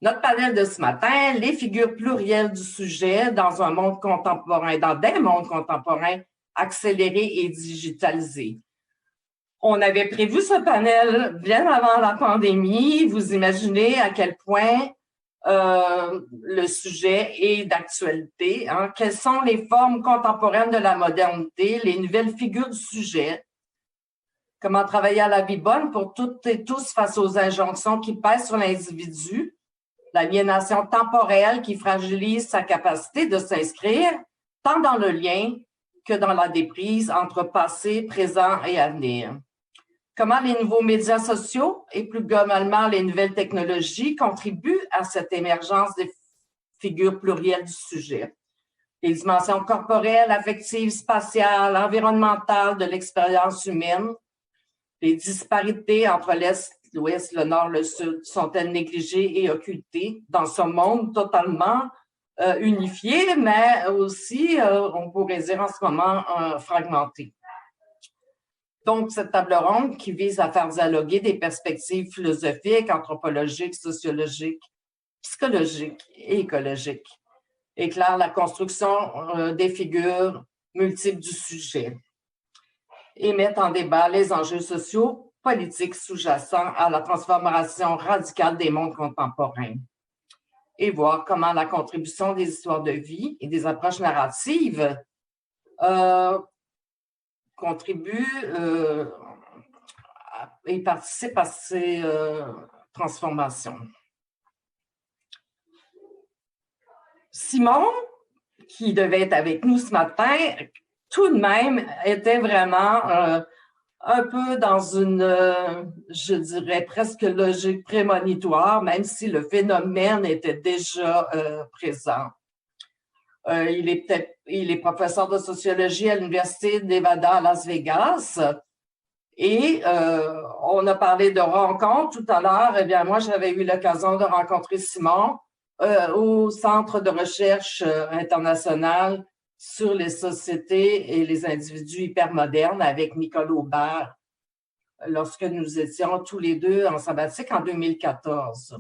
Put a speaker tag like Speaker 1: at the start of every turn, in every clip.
Speaker 1: Notre panel de ce matin, les figures plurielles du sujet dans un monde contemporain, dans des mondes contemporains accélérés et digitalisés. On avait prévu ce panel bien avant la pandémie. Vous imaginez à quel point le sujet est d'actualité. Hein? Quelles sont les formes contemporaines de la modernité, les nouvelles figures du sujet? Comment travailler à la vie bonne pour toutes et tous face aux injonctions qui pèsent sur l'individu? L'aliénation temporelle qui fragilise sa capacité de s'inscrire tant dans le lien que dans la déprise entre passé, présent et avenir. Comment les nouveaux médias sociaux et plus globalement les nouvelles technologies contribuent à cette émergence des figures plurielles du sujet. Les dimensions corporelles, affectives, spatiales, environnementales de l'expérience humaine, les disparités entre l'Est, l'Ouest, le Nord, le Sud sont-elles négligées et occultées dans ce monde totalement unifié, mais aussi, on pourrait dire en ce moment, fragmenté. Donc, cette table ronde qui vise à faire dialoguer des perspectives philosophiques, anthropologiques, sociologiques, psychologiques et écologiques, éclaire la construction des figures multiples du sujet et met en débat les enjeux sociaux, politiques sous-jacents à la transformation radicale des mondes contemporains et voir comment la contribution des histoires de vie et des approches narratives contribue et participe à ces transformations. Simon, qui devait être avec nous ce matin, tout de même était vraiment un peu dans une, je dirais presque logique prémonitoire, même si le phénomène était déjà présent. Il est professeur de sociologie à l'Université de Nevada à Las Vegas. Et on a parlé de rencontres tout à l'heure. Eh bien, moi, j'avais eu l'occasion de rencontrer Simon au Centre de recherche international sur les sociétés et les individus hypermodernes avec Michel Aubert lorsque nous étions tous les deux en sabbatique en 2014.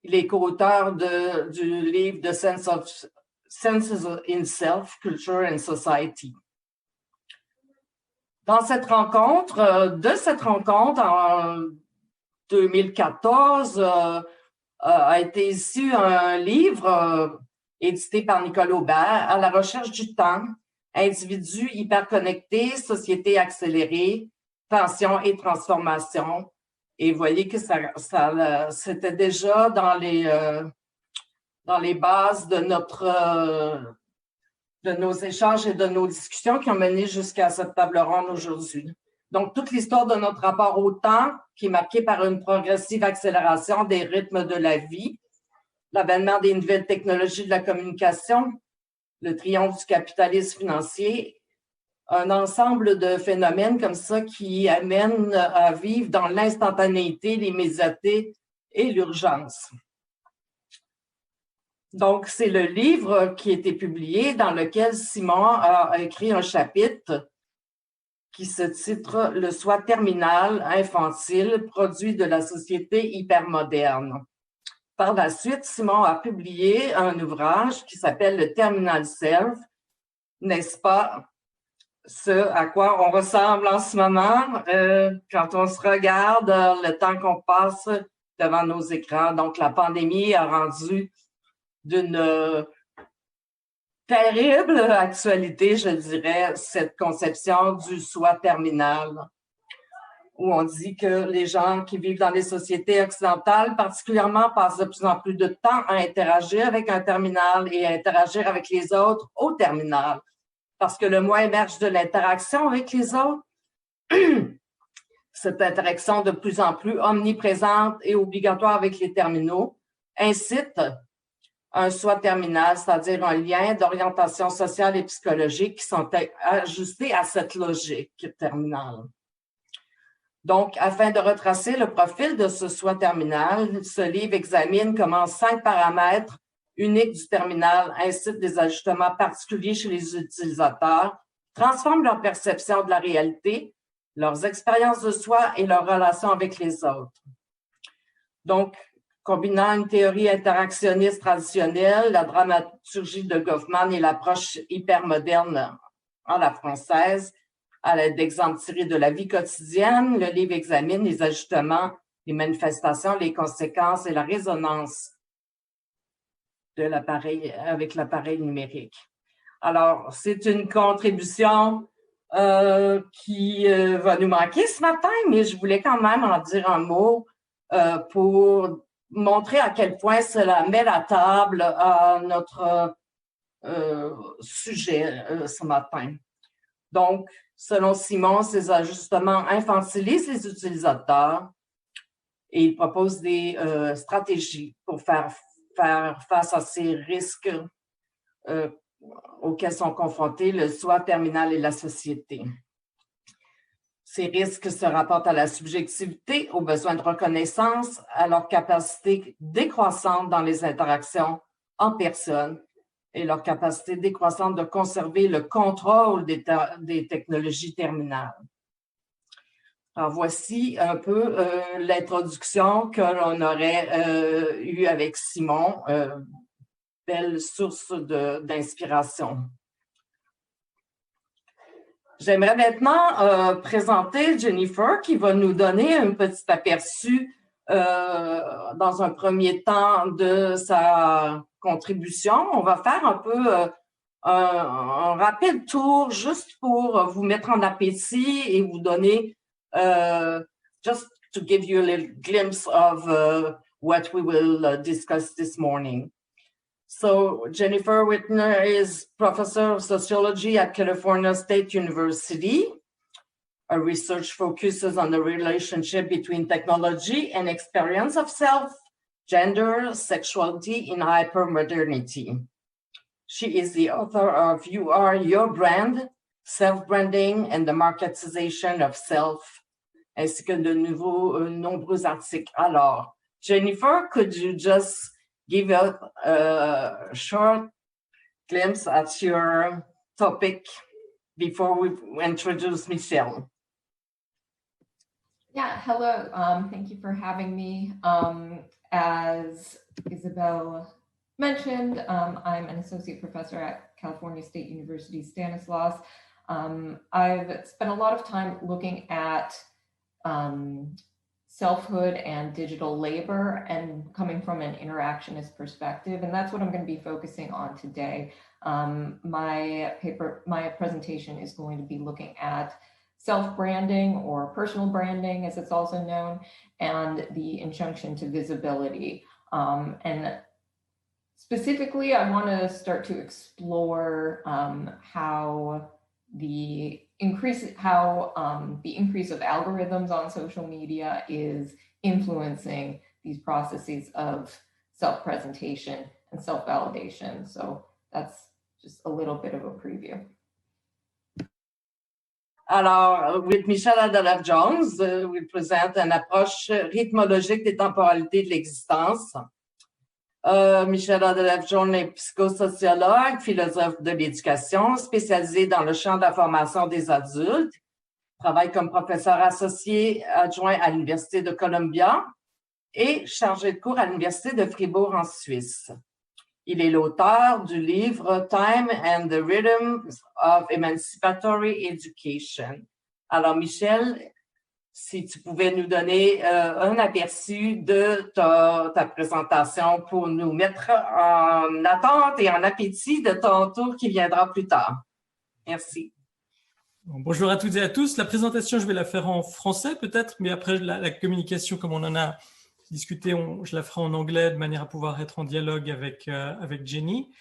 Speaker 1: Il est co-auteur du livre The Senses in Self, Culture and Society. De cette rencontre en 2014, a été issu un livre édité par Michel Aubert, À la recherche du temps, individus hyperconnectés, société accélérée, tension et transformation. Et vous voyez que c'était déjà dans les bases de nos échanges et de nos discussions qui ont mené jusqu'à cette table ronde aujourd'hui. Donc, toute l'histoire de notre rapport au temps, qui est marquée par une progressive accélération des rythmes de la vie, l'avènement des nouvelles technologies de la communication, le triomphe du capitalisme financier, un ensemble de phénomènes comme ça qui amènent à vivre dans l'instantanéité, l'immédiateté et l'urgence. Donc, c'est le livre qui a été publié dans lequel Simon a écrit un chapitre qui se titre « Le soi terminal, infantile, produit de la société hypermoderne ». Par la suite, Simon a publié un ouvrage qui s'appelle « Le terminal self », n'est-ce pas ce à quoi on ressemble en ce moment quand on se regarde, le temps qu'on passe devant nos écrans. Donc, la pandémie a rendu d'une terrible actualité, je dirais, cette conception du soi terminal, où on dit que les gens qui vivent dans les sociétés occidentales, particulièrement, passent de plus en plus de temps à interagir avec un terminal et à interagir avec les autres au terminal, parce que le moi émerge de l'interaction avec les autres. Cette interaction de plus en plus omniprésente et obligatoire avec les terminaux incite un soi terminal, c'est-à-dire un lien d'orientation sociale et psychologique qui sont ajustés à cette logique terminale. Donc, afin de retracer le profil de ce soi terminal, ce livre examine comment 5 paramètres uniques du terminal incitent des ajustements particuliers chez les utilisateurs, transforment leur perception de la réalité, leurs expériences de soi et leurs relations avec les autres. Donc, combinant une théorie interactionniste traditionnelle, la dramaturgie de Goffman et l'approche hypermoderne à la française, à l'aide d'exemples tirés de la vie quotidienne. Le livre examine les ajustements, les manifestations, les conséquences et la résonance de l'appareil avec l'appareil numérique. Alors, c'est une contribution qui va nous manquer ce matin, mais je voulais quand même en dire un mot pour montrer à quel point cela met la table à notre sujet ce matin. Donc, selon Simon, ces ajustements infantilisent les utilisateurs et il propose des stratégies pour faire face à ces risques auxquels sont confrontés le soi terminal et la société. Ces risques se rapportent à la subjectivité, aux besoins de reconnaissance, à leur capacité décroissante dans les interactions en personne et leur capacité décroissante de conserver le contrôle des technologies terminales. Alors, voici un peu l'introduction que l'on aurait eue avec Simon, belle source d'inspiration. J'aimerais maintenant présenter Jennifer qui va nous donner un petit aperçu dans un premier temps de sa contribution. On va faire un peu un rapide tour juste pour vous mettre en appétit et vous donner just to give you a little glimpse of what we will discuss this morning. So Jennifer Whitmer is professor of sociology at California State University. Her research focuses on the relationship between technology and experience of self, gender, sexuality in hypermodernity. She is the author of You Are Your Brand, Self-Branding and the Marketization of Self, ainsi que de nombreux articles. Alors, Jennifer, could you just give a short glimpse at your topic before we introduce Michel?
Speaker 2: Yeah, hello. Thank you for having me. As Isabel mentioned, I'm an associate professor at California State University, Stanislaus. I've spent a lot of time looking at selfhood and digital labor and coming from an interactionist perspective. And that's what I'm going to be focusing on today. My presentation is going to be looking at self-branding or personal branding, as it's also known, and the injunction to visibility. And specifically, I want to start to explore how the increase of algorithms on social media is influencing these processes of self-presentation and self-validation. So that's just a little bit of a preview.
Speaker 1: Alors, with Michel Alhadeff-Jones, we present une approche rythmologique des temporalités de l'existence. Michel Alhadeff-Jones est psychosociologue, philosophe de l'éducation, spécialisé dans le champ de la formation des adultes. Travaille comme professeur associé adjoint à l'Université de Columbia et chargé de cours à l'Université de Fribourg en Suisse. Il est l'auteur du livre Time and the Rhythms of Emancipatory Education. Alors, Michel, si tu pouvais nous donner un aperçu de ta présentation pour nous mettre en attente et en appétit de ton tour qui viendra plus tard. Merci.
Speaker 3: Bonjour à toutes et à tous. La présentation, je vais la faire en français peut-être, mais après la communication, comme on en a discuté, je la ferai en anglais de manière à pouvoir être en dialogue avec Jenny.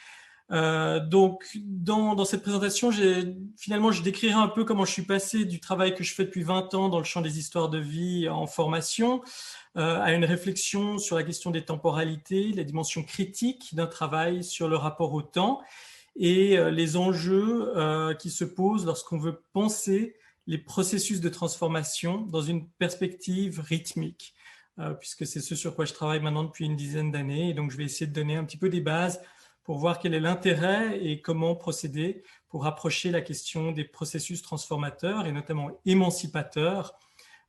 Speaker 3: Donc, dans cette présentation, je décrirai un peu comment je suis passé du travail que je fais depuis 20 ans dans le champ des histoires de vie en formation à une réflexion sur la question des temporalités, la dimension critique d'un travail sur le rapport au temps et les enjeux qui se posent lorsqu'on veut penser les processus de transformation dans une perspective rythmique, puisque c'est ce sur quoi je travaille maintenant depuis une dizaine d'années. Et donc, je vais essayer de donner un petit peu des bases pour voir quel est l'intérêt et comment procéder pour approcher la question des processus transformateurs et notamment émancipateurs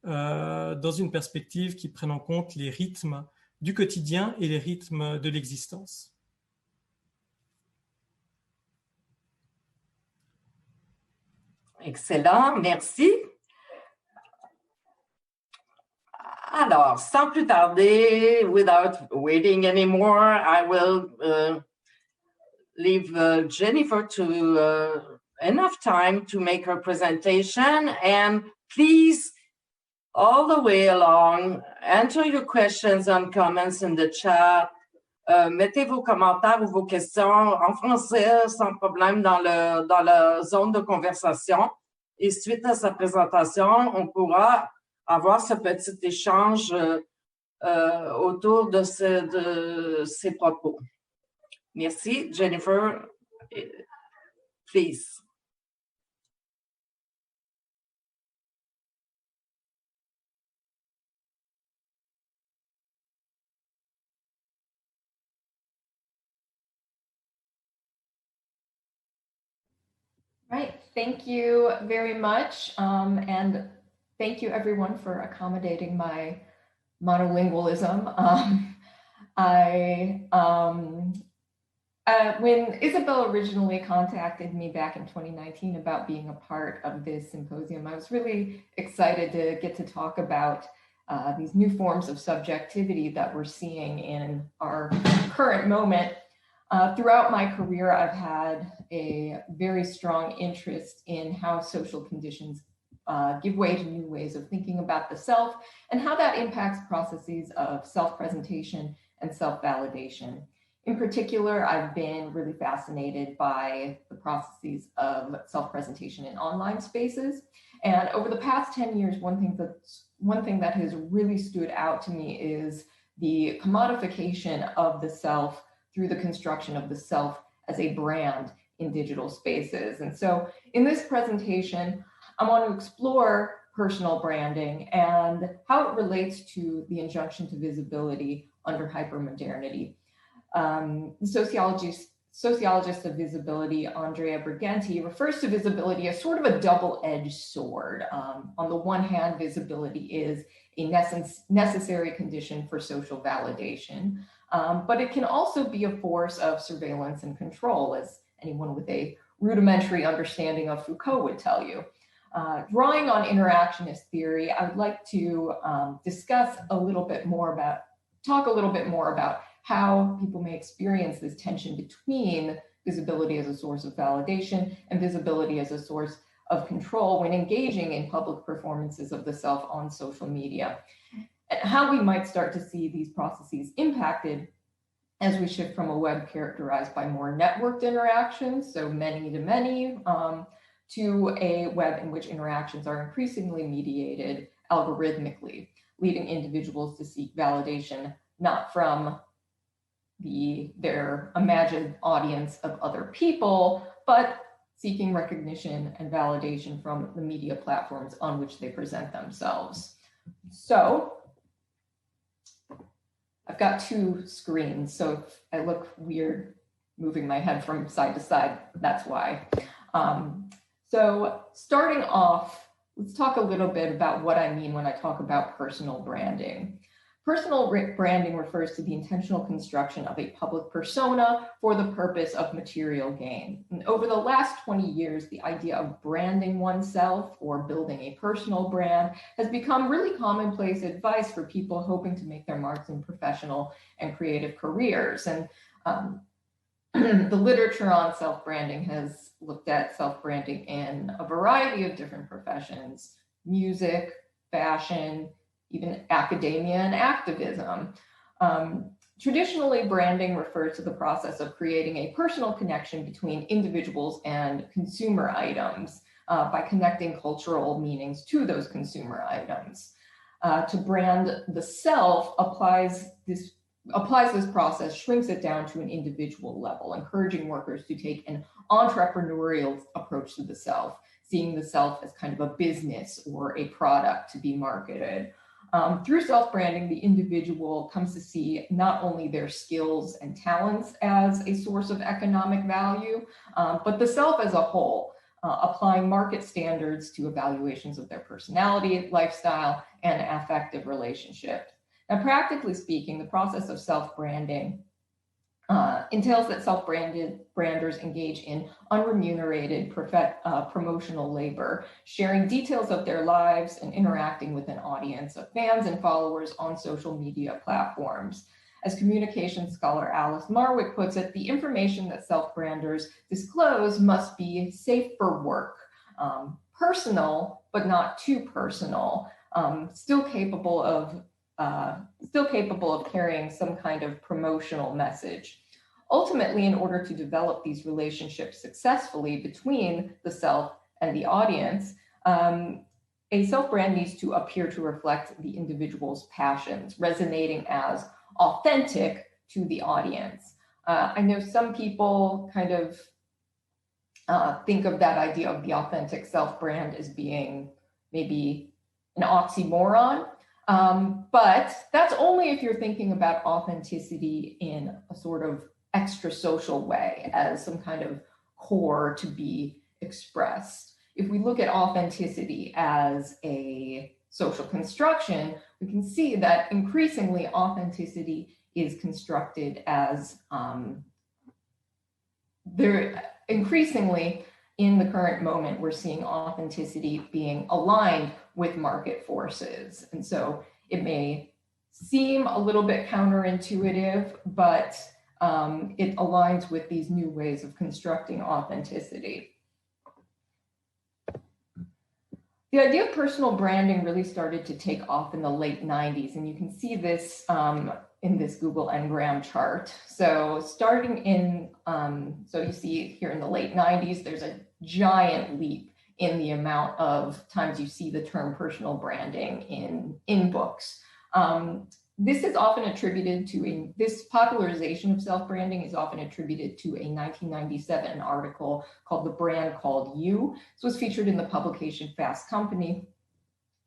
Speaker 3: dans une perspective qui prenne en compte les rythmes du quotidien et les rythmes de l'existence.
Speaker 1: Excellent, merci. Alors, sans plus tarder, without waiting anymore, I will leave Jennifer to enough time to make her presentation. And please, all the way along, enter your questions and comments in the chat. Mettez vos commentaires ou vos questions en français sans problème dans la zone de conversation. Et suite à sa présentation, on pourra avoir ce petit échange autour de ces propos. Merci, Jennifer. Please.
Speaker 2: Right, thank you very much. And thank you everyone for accommodating my monolingualism. When Isabel originally contacted me back in 2019 about being a part of this symposium, I was really excited to get to talk about these new forms of subjectivity that we're seeing in our current moment. Throughout my career, I've had a very strong interest in how social conditions give way to new ways of thinking about the self and how that impacts processes of self-presentation and self-validation. In particular, I've been really fascinated by the processes of self-presentation in online spaces. And over the past 10 years, one thing that has really stood out to me is the commodification of the self through the construction of the self as a brand in digital spaces. And so in this presentation, I want to explore personal branding and how it relates to the injunction to visibility under hypermodernity. The sociologist of visibility, Andrea Briganti, refers to visibility as sort of a double-edged sword. On the one hand, visibility is a necessary condition for social validation, but it can also be a force of surveillance and control, as anyone with a rudimentary understanding of Foucault would tell you. Drawing on interactionist theory, I would like to talk a little bit more about how people may experience this tension between visibility as a source of validation and visibility as a source of control when engaging in public performances of the self on social media, and how we might start to see these processes impacted as we shift from a web characterized by more networked interactions, so many to many, to a web in which interactions are increasingly mediated algorithmically, leading individuals to seek validation not from their imagined audience of other people, but seeking recognition and validation from the media platforms on which they present themselves. So I've got two screens, so if I look weird moving my head from side to side, that's why. So starting off, let's talk a little bit about what I mean when I talk about personal branding. Personal branding refers to the intentional construction of a public persona for the purpose of material gain. And over the last 20 years, the idea of branding oneself or building a personal brand has become really commonplace advice for people hoping to make their marks in professional and creative careers. And the literature on self-branding has looked at self-branding in a variety of different professions: music, fashion, even academia and activism. Traditionally, branding refers to the process of creating a personal connection between individuals and consumer items by connecting cultural meanings to those consumer items. To brand the self applies this process, shrinks it down to an individual level, encouraging workers to take an entrepreneurial approach to the self, seeing the self as kind of a business or a product to be marketed. Through self-branding, the individual comes to see not only their skills and talents as a source of economic value, but the self as a whole, applying market standards to evaluations of their personality, lifestyle, and affective relationship. Now, practically speaking, the process of self-branding entails that branders engage in unremunerated promotional labor, sharing details of their lives and interacting with an audience of fans and followers on social media platforms. As communication scholar Alice Marwick puts it, the information that self-branders disclose must be safe for work, personal, but not too personal, still capable of carrying some kind of promotional message. Ultimately, in order to develop these relationships successfully between the self and the audience, a self-brand needs to appear to reflect the individual's passions, resonating as authentic to the audience. I know some people kind of think of that idea of the authentic self-brand as being maybe an oxymoron, but that's only if you're thinking about authenticity in a sort of extra social way, as some kind of core to be expressed. If we look at authenticity as a social construction, we can see that increasingly authenticity is constructed as increasingly in the current moment, we're seeing authenticity being aligned with market forces. And so it may seem a little bit counterintuitive, but it aligns with these new ways of constructing authenticity. The idea of personal branding really started to take off in the late 90s, and you can see this in this Google Ngram chart. So starting in, so you see here in the late 90s, there's a giant leap in the amount of times you see the term personal branding in books. This is often attributed to this popularization of self-branding is often attributed to a 1997 article called The Brand Called You. This was featured in the publication Fast Company.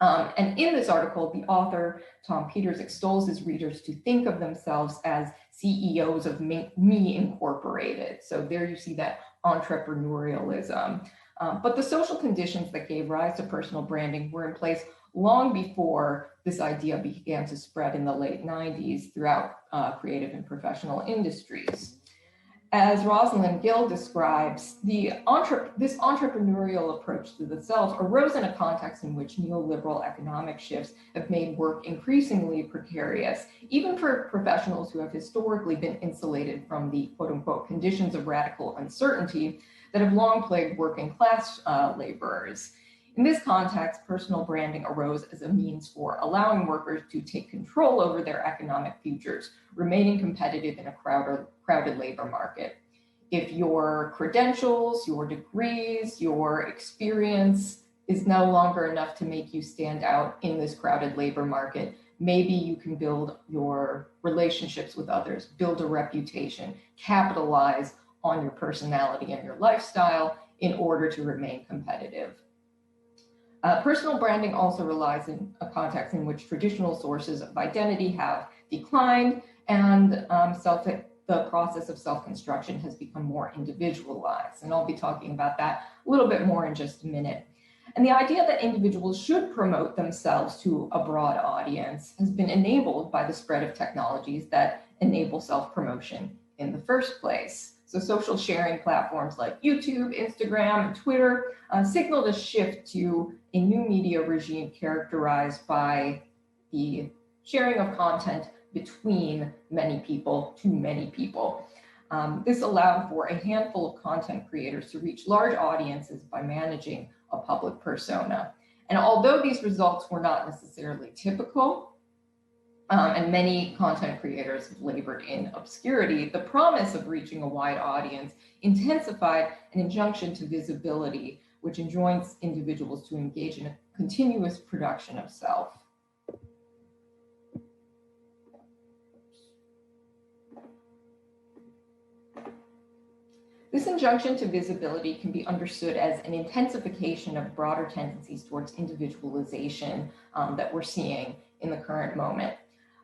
Speaker 2: And in this article, the author, Tom Peters, extols his readers to think of themselves as CEOs of Me Incorporated. So there you see that entrepreneurialism. But the social conditions that gave rise to personal branding were in place long before this idea began to spread in the late 90s throughout creative and professional industries. As Rosalind Gill describes, this entrepreneurial approach to the self arose in a context in which neoliberal economic shifts have made work increasingly precarious, even for professionals who have historically been insulated from the quote-unquote conditions of radical uncertainty that have long plagued working class laborers. In this context, personal branding arose as a means for allowing workers to take control over their economic futures, remaining competitive in a crowded labor market. If your credentials, your degrees, your experience is no longer enough to make you stand out in this crowded labor market, maybe you can build your relationships with others, build a reputation, capitalize on your personality and your lifestyle in order to remain competitive. Personal branding also relies in a context in which traditional sources of identity have declined and the process of self-construction has become more individualized. And I'll be talking about that a little bit more in just a minute. And the idea that individuals should promote themselves to a broad audience has been enabled by the spread of technologies that enable self-promotion in the first place. So social sharing platforms like YouTube, Instagram, and Twitter signaled a shift to a new media regime characterized by the sharing of content between many people to many people. This allowed for a handful of content creators to reach large audiences by managing a public persona. And although these results were not necessarily typical, and many content creators have labored in obscurity, the promise of reaching a wide audience intensified an injunction to visibility, which enjoins individuals to engage in a continuous production of self. This injunction to visibility can be understood as an intensification of broader tendencies towards individualization that we're seeing in the current moment.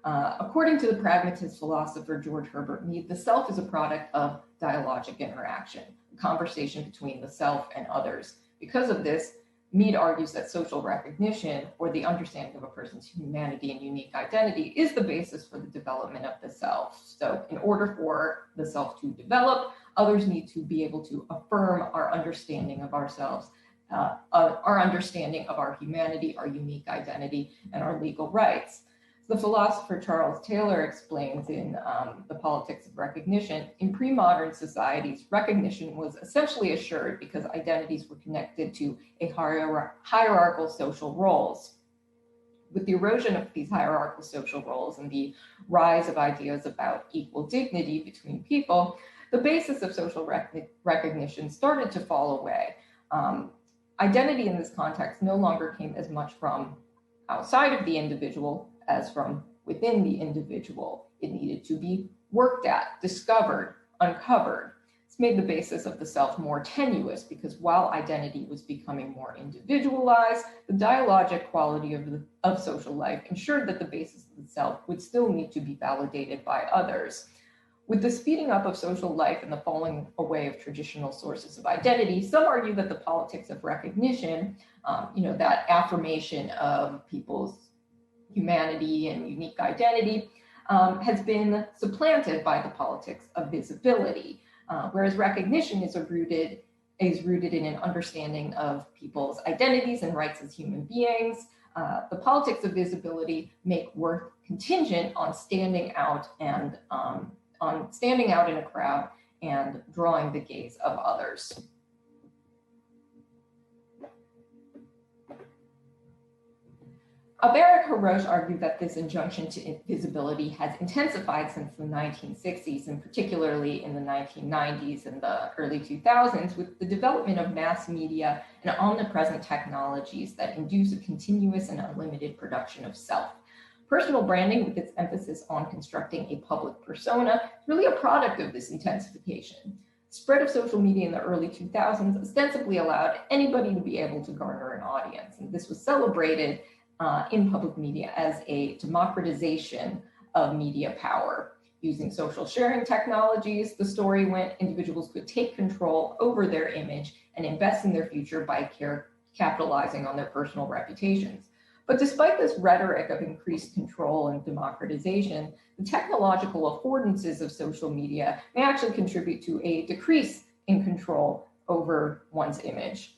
Speaker 2: According to the pragmatist philosopher George Herbert Mead, the self is a product of dialogic interaction, a conversation between the self and others. Because of this, Mead argues that social recognition, or the understanding of a person's humanity and unique identity, is the basis for the development of the self. So in order for the self to develop, others need to be able to affirm our understanding of ourselves, our understanding of our humanity, our unique identity, and our legal rights. The philosopher Charles Taylor explains in The Politics of Recognition, in pre-modern societies, recognition was essentially assured because identities were connected to a hierarchical social roles. With the erosion of these hierarchical social roles and the rise of ideas about equal dignity between people, the basis of social recognition started to fall away. Identity in this context no longer came as much from outside of the individual as from within the individual. It needed to be worked at, discovered, uncovered. This made the basis of the self more tenuous because while identity was becoming more individualized, the dialogic quality of social life ensured that the basis of the self would still need to be validated by others. With the speeding up of social life and the falling away of traditional sources of identity, some argue that the politics of recognition, that affirmation of people's humanity and unique identity, has been supplanted by the politics of visibility, whereas recognition is rooted in an understanding of people's identities and rights as human beings. The politics of visibility make worth contingent on standing out in a crowd and drawing the gaze of others. Albert Haroche argued that this injunction to visibility has intensified since the 1960s, and particularly in the 1990s and the early 2000s, with the development of mass media and omnipresent technologies that induce a continuous and unlimited production of self. Personal branding, with its emphasis on constructing a public persona, is really a product of this intensification. The spread of social media in the early 2000s ostensibly allowed anybody to be able to garner an audience, and this was celebrated in public media as a democratization of media power. Using social sharing technologies, the story went, individuals could take control over their image and invest in their future by capitalizing on their personal reputations. But despite this rhetoric of increased control and democratization, the technological affordances of social media may actually contribute to a decrease in control over one's image.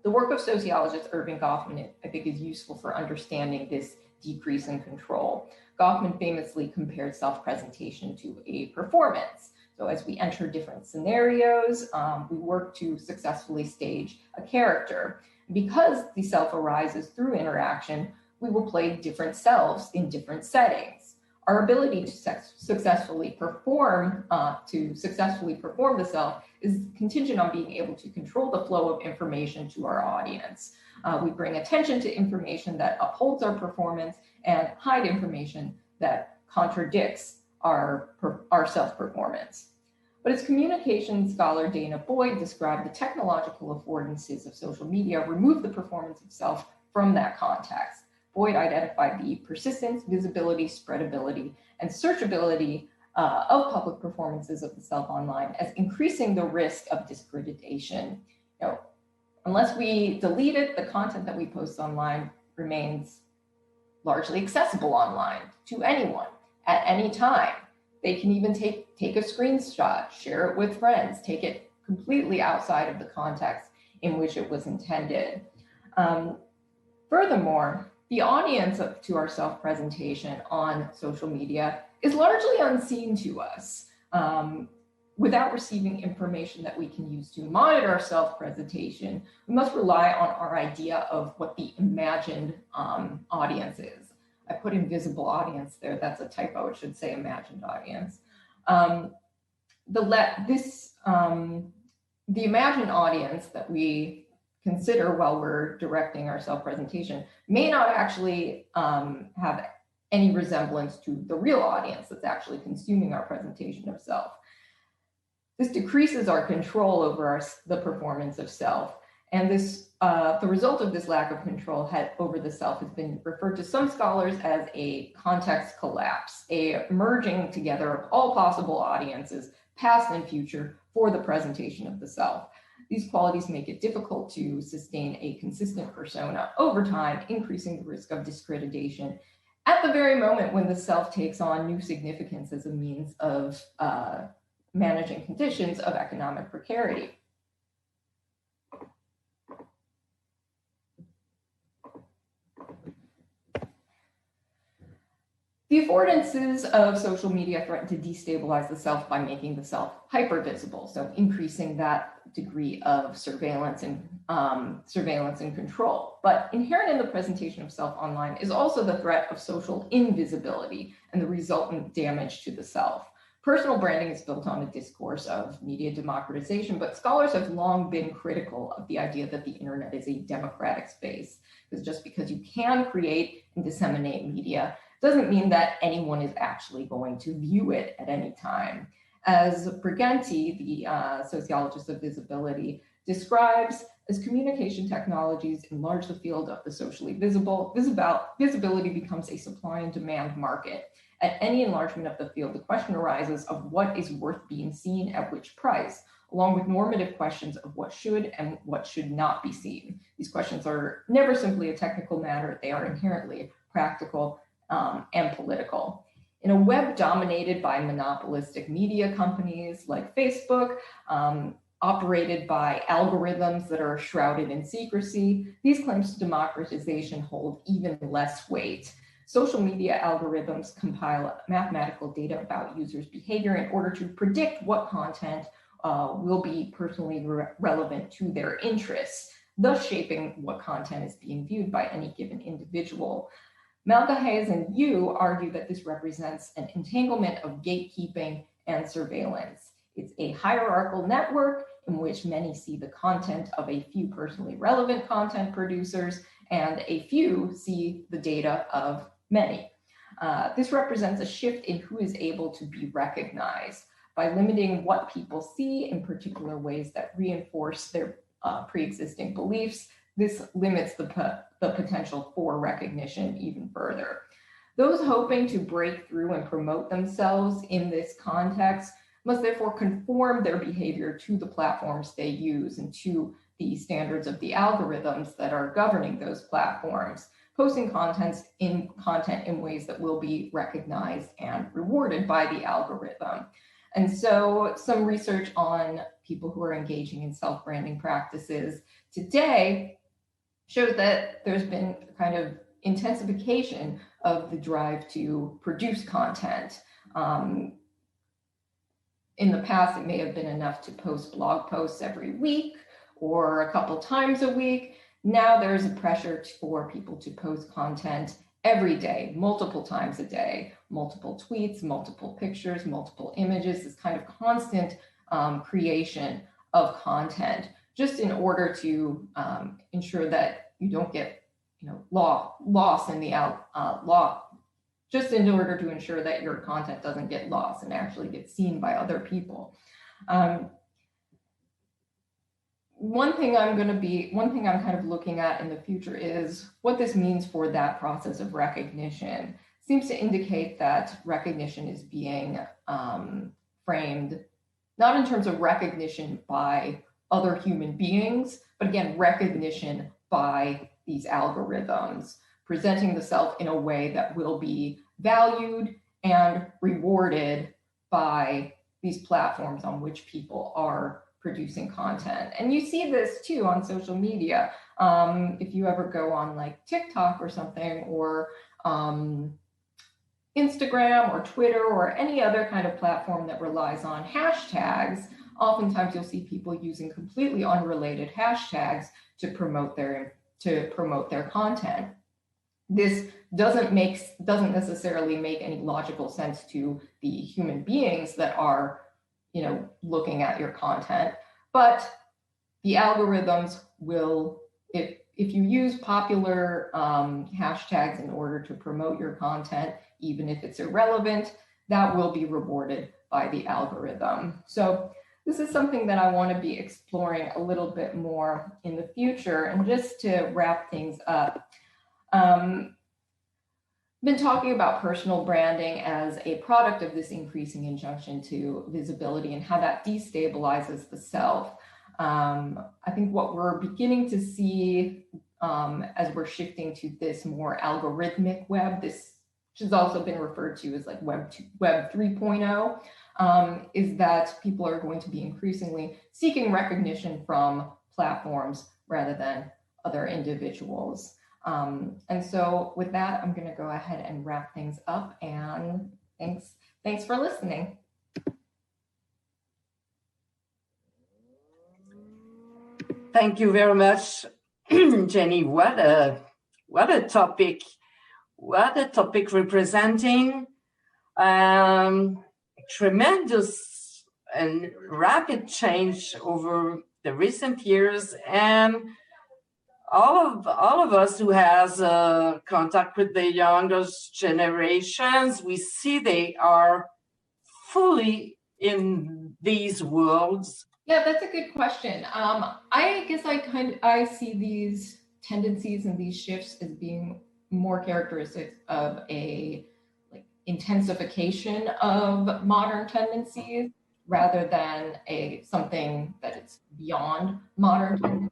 Speaker 2: The work of sociologist Erving Goffman, I think, is useful for understanding this decrease in control. Goffman famously compared self-presentation to a performance. So as we enter different scenarios, we work to successfully stage a character. Because the self arises through interaction, we will play different selves in different settings. Our ability to successfully perform the self is contingent on being able to control the flow of information to our audience. We bring attention to information that upholds our performance and hide information that contradicts our self-performance. But as communication scholar Dana Boyd described, the technological affordances of social media remove the performance of self from that context. Boyd identified the persistence, visibility, spreadability, and searchability of public performances of the self online as increasing the risk of discreditation. Unless we delete it, the content that we post online remains largely accessible online to anyone at any time. They can even take a screenshot, share it with friends, take it completely outside of the context in which it was intended. Furthermore, the audience to our self-presentation on social media is largely unseen to us. Without receiving information that we can use to monitor our self-presentation, we must rely on our idea of what the imagined audience is. I put invisible audience there. That's a typo. It should say imagined audience. The imagined audience that we consider while we're directing our self-presentation may not actually have any resemblance to the real audience that's actually consuming our presentation of self. This decreases our control over the performance of self. And the result of this lack of control over the self has been referred to some scholars as a context collapse, a merging together of all possible audiences, past and future, for the presentation of the self. These qualities make it difficult to sustain a consistent persona over time, increasing the risk of discreditation at the very moment when the self takes on new significance as a means of managing conditions of economic precarity. The affordances of social media threaten to destabilize the self by making the self hypervisible, so increasing that degree of surveillance and control. But inherent in the presentation of self online is also the threat of social invisibility and the resultant damage to the self. Personal branding is built on a discourse of media democratization, but scholars have long been critical of the idea that the internet is a democratic space, because just because you can create and disseminate media doesn't mean that anyone is actually going to view it at any time. As Briganti, the sociologist of visibility, describes, as communication technologies enlarge the field of the socially visible, visibility becomes a supply and demand market. At any enlargement of the field, the question arises of what is worth being seen at which price, along with normative questions of what should and what should not be seen. These questions are never simply a technical matter, they are inherently practical and political. In a web dominated by monopolistic media companies like Facebook, operated by algorithms that are shrouded in secrecy, these claims to democratization hold even less weight. Social media algorithms compile mathematical data about users' behavior in order to predict what content will be personally relevant to their interests, thus shaping what content is being viewed by any given individual. Malgahayes and Yu argue that this represents an entanglement of gatekeeping and surveillance. It's a hierarchical network in which many see the content of a few personally relevant content producers and a few see the data of many. This represents a shift in who is able to be recognized by limiting what people see in particular ways that reinforce their pre-existing beliefs. This limits the potential for recognition even further. Those hoping to break through and promote themselves in this context must therefore conform their behavior to the platforms they use and to the standards of the algorithms that are governing those platforms, posting content in ways that will be recognized and rewarded by the algorithm. And so some research on people who are engaging in self-branding practices today shows that there's been kind of intensification of the drive to produce content. In the past, it may have been enough to post blog posts every week or a couple times a week. Now there's a pressure for people to post content every day, multiple times a day, multiple tweets, multiple pictures, multiple images, this kind of constant creation of content, just in order to ensure that you don't get, lost in the just in order to ensure that your content doesn't get lost and actually get seen by other people. One thing I'm kind of looking at in the future is what this means for that process of recognition. It seems to indicate that recognition is being framed not in terms of recognition by other human beings, but again, recognition by these algorithms, presenting the self in a way that will be valued and rewarded by these platforms on which people are producing content. And you see this too on social media. If you ever go on like TikTok or something, or Instagram or Twitter or any other kind of platform that relies on hashtags, oftentimes you'll see people using completely unrelated hashtags to promote their content. This doesn't necessarily make any logical sense to the human beings that are, looking at your content, but the algorithms will, if you use popular hashtags in order to promote your content, even if it's irrelevant, that will be rewarded by the algorithm. So this is something that I want to be exploring a little bit more in the future. And just to wrap things up, been talking about personal branding as a product of this increasing injunction to visibility and how that destabilizes the self. I think what we're beginning to see as we're shifting to this more algorithmic web, this which has also been referred to as like Web 3.0, is that people are going to be increasingly seeking recognition from platforms rather than other individuals. And so with that, I'm going to go ahead and wrap things up, and thanks for listening.
Speaker 1: Thank you very much, Jenny. What a topic! What a topic representing tremendous and rapid change over the recent years, and all of us who has contact with the youngest generations, we see they are fully in these worlds.
Speaker 2: Yeah, that's a good question. I guess I see these tendencies and these shifts as being more characteristics of a intensification of modern tendencies rather than something that it's beyond modern tendencies.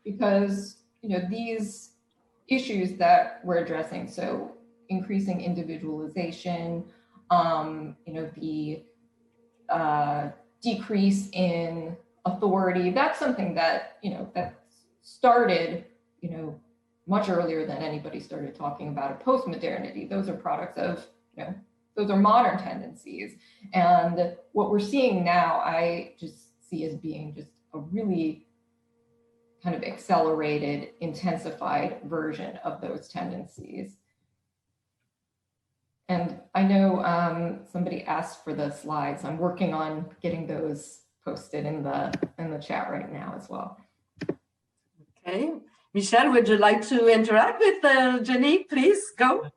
Speaker 2: Because these issues that we're addressing, so increasing individualization, the decrease in authority, that's something that that started much earlier than anybody started talking about a post-modernity. Those are products of those are modern tendencies, and what we're seeing now I just see as being just a really kind of accelerated, intensified version of those tendencies. And I know somebody asked for the slides. I'm working on getting those posted in the chat right now as well.
Speaker 1: Okay. Michel, would you like to interact with Jenny? Please go.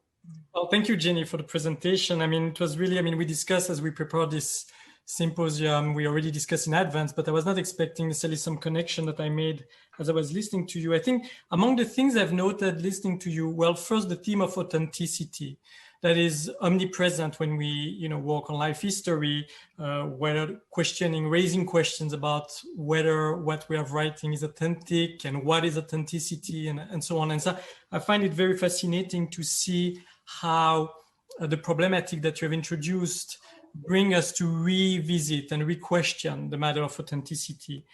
Speaker 3: Well, thank you, Jenny, for the presentation. I mean, it was really, we discussed as we prepared this symposium, we already discussed in advance, but I was not expecting necessarily some connection that I made as I was listening to you. I think among the things I've noted listening to you, well, first, the theme of authenticity that is omnipresent when we, work on life history, whether raising questions about whether what we are writing is authentic and what is authenticity and so on. And so I find it very fascinating to see how the problematic that you have introduced bring us to revisit and re-question the matter of authenticity.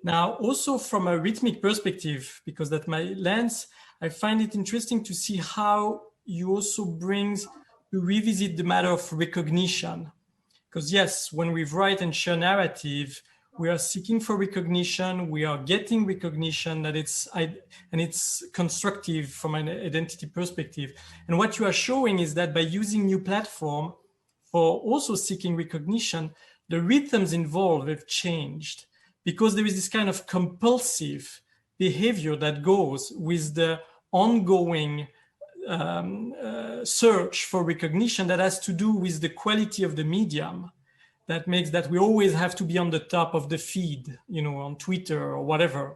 Speaker 3: Now, also from a rhythmic perspective, because that's my lens, I find it interesting to see how you also brings to revisit the matter of recognition. Because yes, when we write and share narrative, we are seeking for recognition, we are getting recognition that it's constructive from an identity perspective. And what you are showing is that by using new platform, for also seeking recognition, the rhythms involved have changed because there is this kind of compulsive behavior that goes with the ongoing search for recognition that has to do with the quality of the medium. That makes that we always have to be on the top of the feed, on Twitter or whatever.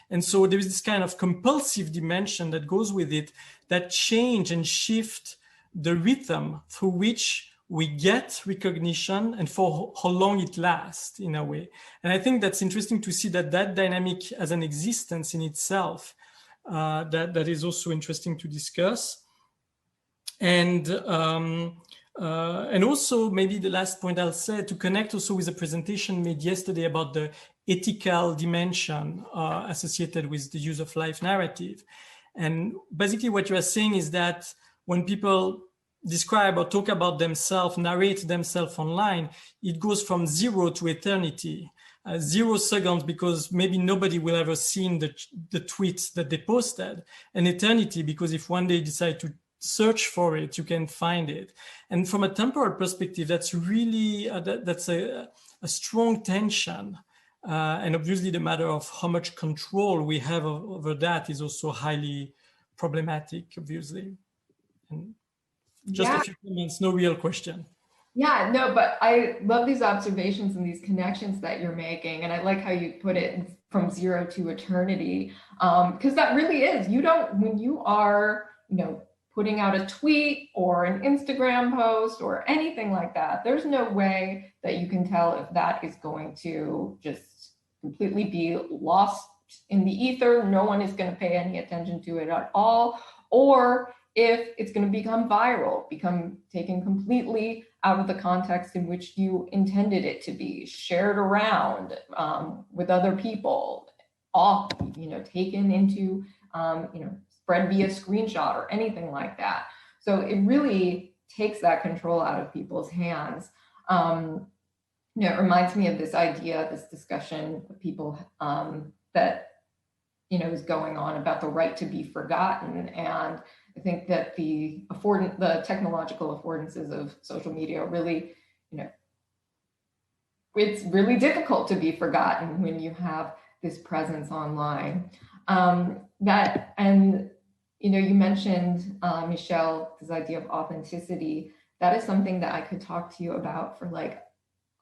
Speaker 3: And so there is this kind of compulsive dimension that goes with it that change and shift the rhythm through which we get recognition and for how long it lasts in a way. And I think that's interesting to see that dynamic as an existence in itself, that is also interesting to discuss. And also maybe the last point I'll say to connect also with a presentation made yesterday about the ethical dimension associated with the use of life narrative. And basically what you are saying is that when people describe or talk about themselves, narrate themselves online, it goes from 0 to eternity. 0 seconds because maybe nobody will ever seen the tweets that they posted, and eternity because if one day you decide to search for it, you can find it. And from a temporal perspective, that's really, that's a strong tension. And obviously the matter of how much control we have over that is also highly problematic, obviously. And just a few comments, no real question.
Speaker 2: Yeah, no, but I love these observations and these connections that you're making. And I like how you put it from 0 to eternity, because that really is, when you are, putting out a tweet or an Instagram post or anything like that, there's no way that you can tell if that is going to just completely be lost in the ether, no one is going to pay any attention to it at all, or if it's going to become viral, become taken completely out of the context in which you intended it to be, shared around with other people, off, taken into, spread via screenshot or anything like that. So it really takes that control out of people's hands. It reminds me of this idea, this discussion of people that, is going on about the right to be forgotten. And I think that the technological affordances of social media really, it's really difficult to be forgotten when you have this presence online. You mentioned, Michel, this idea of authenticity. That is something that I could talk to you about for like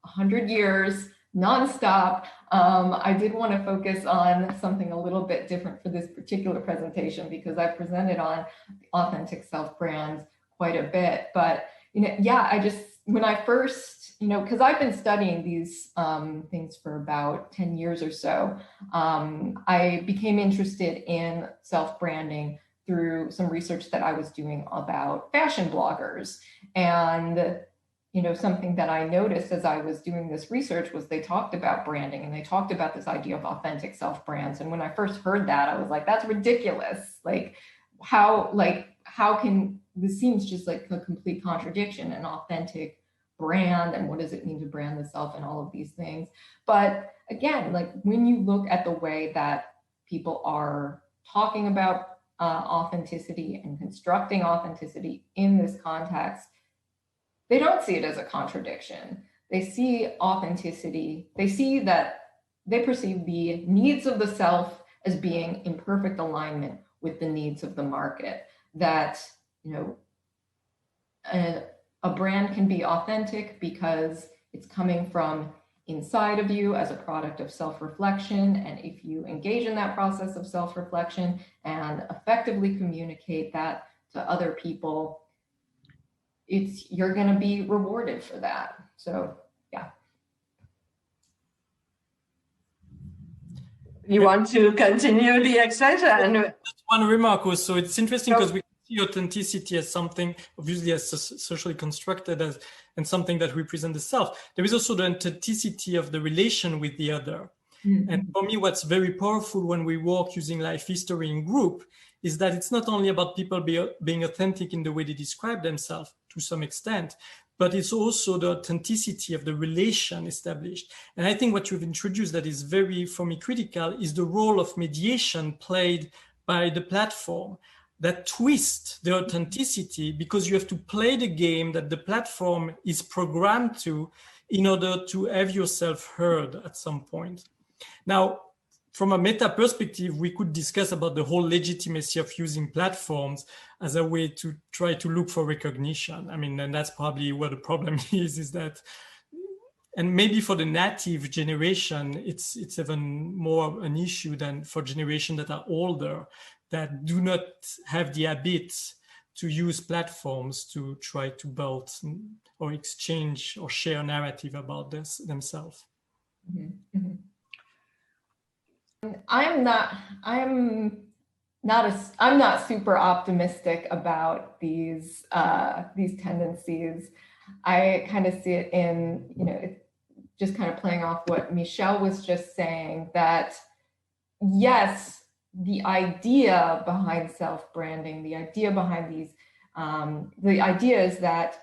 Speaker 2: 100 years, nonstop. I did want to focus on something a little bit different for this particular presentation because I presented on authentic self-brands quite a bit. But, when I first, because I've been studying these things for about 10 years or so, I became interested in self-branding through some research that I was doing about fashion bloggers. And something that I noticed as I was doing this research was they talked about branding and they talked about this idea of authentic self-brands. And when I first heard that, I was like, that's ridiculous. How can, this seems just like a complete contradiction, an authentic brand, and what does it mean to brand the self and all of these things. But again, when you look at the way that people are talking about authenticity and constructing authenticity in this context, they don't see it as a contradiction. They see authenticity. They see that they perceive the needs of the self as being in perfect alignment with the needs of the market. That, a brand can be authentic because it's coming from inside of you as a product of self-reflection. And if you engage in that process of self-reflection and effectively communicate that to other people, you're going to be rewarded for that. So, yeah.
Speaker 1: You want to continue the extension?
Speaker 3: Just one remark also. It's interesting because we see authenticity as something obviously as socially constructed and something that represents the self. There is also the authenticity of the relation with the other. Mm-hmm. And for me, what's very powerful when we work using life history in group is that it's not only about people being authentic in the way they describe themselves to some extent, but it's also the authenticity of the relation established. And I think what you've introduced that is very, for me, critical is the role of mediation played by the platform that twist the authenticity, because you have to play the game that the platform is programmed to in order to have yourself heard at some point. Now, from a meta perspective, we could discuss about the whole legitimacy of using platforms as a way to try to look for recognition. I mean, and that's probably where the problem is that, and maybe for the native generation, it's even more an issue than for generations that are older, that do not have the habit to use platforms to try to build or exchange or share narrative about themselves.
Speaker 2: Mm-hmm. Mm-hmm. I'm not super optimistic about these tendencies. I kind of see it in, just kind of playing off what Michel was just saying, that yes, the idea behind self-branding, the idea behind these, the idea is that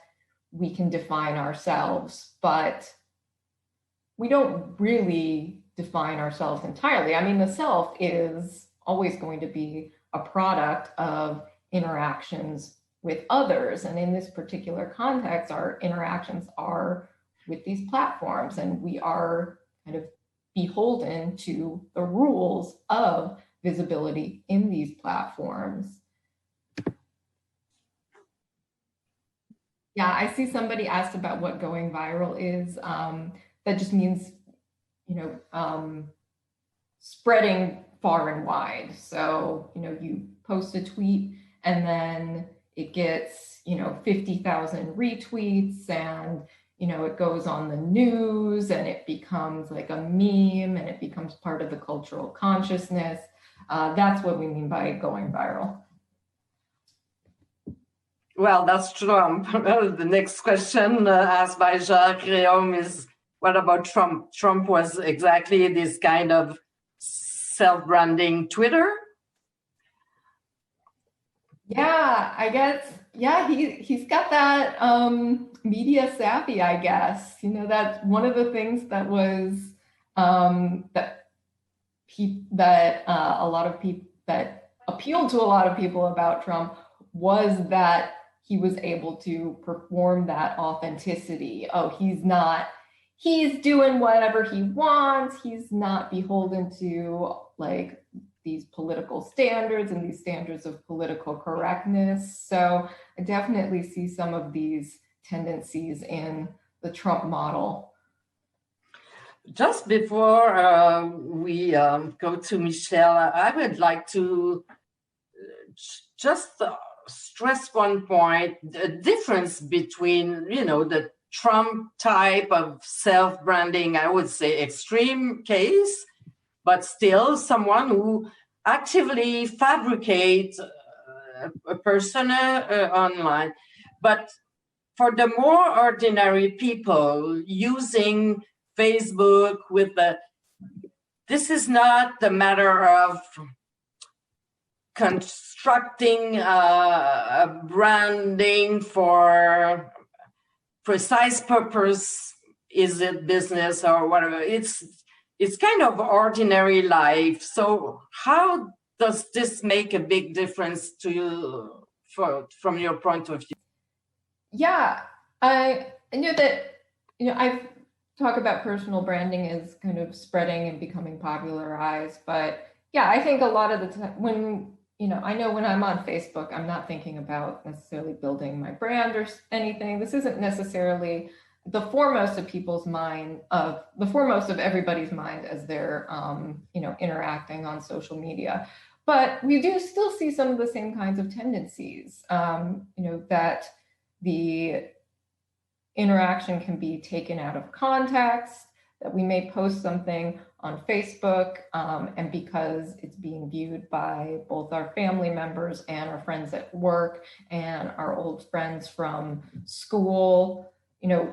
Speaker 2: we can define ourselves, but we don't really define ourselves entirely. I mean, the self is always going to be a product of interactions with others. And in this particular context, our interactions are with these platforms, and we are kind of beholden to the rules of visibility in these platforms. Yeah, I see somebody asked about what going viral is. That just means spreading far and wide. So, you post a tweet and then it gets, 50,000 retweets and, it goes on the news and it becomes like a meme and it becomes part of the cultural consciousness. That's what we mean by going viral.
Speaker 1: Well, that's Trump. The next question asked by Jacques Réaume is, what about Trump? Trump was exactly this kind of self-branding Twitter?
Speaker 2: Yeah, I guess, yeah, he's got that media savvy, I guess. That's one of the things that was, that a lot of people, that appealed to a lot of people about Trump was that he was able to perform that authenticity. Oh, he's doing whatever he wants. He's not beholden to like these political standards and these standards of political correctness. So I definitely see some of these tendencies in the Trump model.
Speaker 1: Just before we go to Michel, I would like to just stress one point, the difference between, the Trump type of self-branding, I would say extreme case, but still someone who actively fabricates a persona online. But for the more ordinary people using Facebook this is not the matter of constructing a branding for precise purpose. Is it business or whatever? It's kind of ordinary life. So how does this make a big difference to you from your point of view?
Speaker 2: Yeah, I know that, I've talked about personal branding as kind of spreading and becoming popularized, but yeah, I think a lot of the time when, I know when I'm on Facebook, I'm not thinking about necessarily building my brand or anything. This isn't necessarily the foremost of everybody's mind as they're, interacting on social media. But we do still see some of the same kinds of tendencies, that the interaction can be taken out of context, that we may post something on Facebook, and because it's being viewed by both our family members and our friends at work and our old friends from school,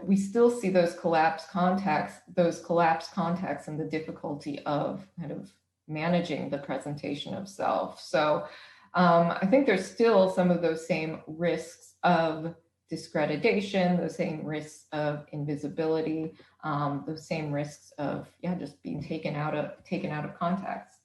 Speaker 2: we still see those collapsed contexts and the difficulty of kind of managing the presentation of self. So I think there's still some of those same risks of discreditation, those same risks of invisibility, those same risks of just being taken out of context.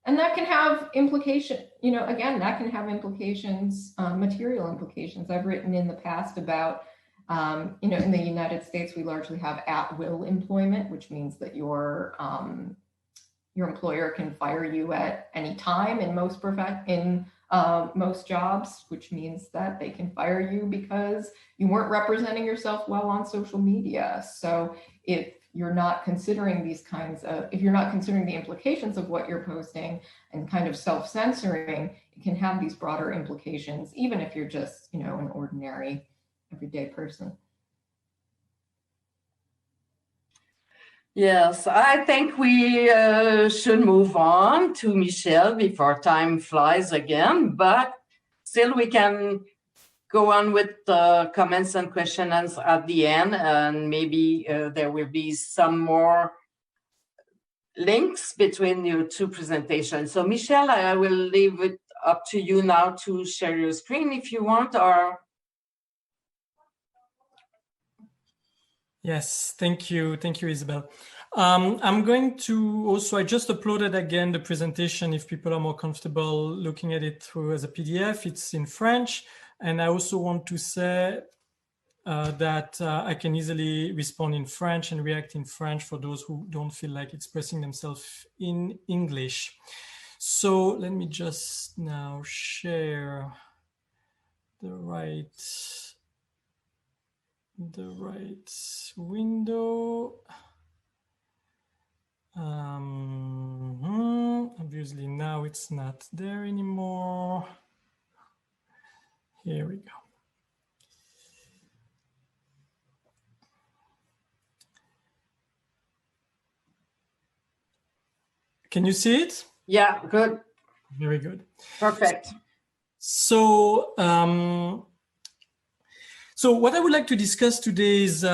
Speaker 2: And that can have implications, that can have implications, material implications. I've written in the past about, in the United States, we largely have at-will employment, which means that your employer can fire you at any time in most jobs, which means that they can fire you because you weren't representing yourself well on social media. So if you're not considering if you're not considering the implications of what you're posting and kind of self-censoring, it can have these broader implications, even if you're just, an ordinary, everyday person.
Speaker 1: Yes, I think we should move on to Michel before time flies again, but still we can go on with the comments and questions at the end, and maybe there will be some more links between your two presentations. So Michel, I will leave it up to you now to share your screen if you want, or...
Speaker 3: Yes, thank you, Isabel. I'm going to also, I just uploaded again the presentation if people are more comfortable looking at it through as a PDF. It's in French. And I also want to say that I can easily respond in French and react in French for those who don't feel like expressing themselves in English. So let me just now share the right window. Obviously now it's not there anymore. Here we go. Can you see it?
Speaker 1: Yeah, good.
Speaker 3: Very good.
Speaker 1: Perfect.
Speaker 3: So, so what I would like to discuss today is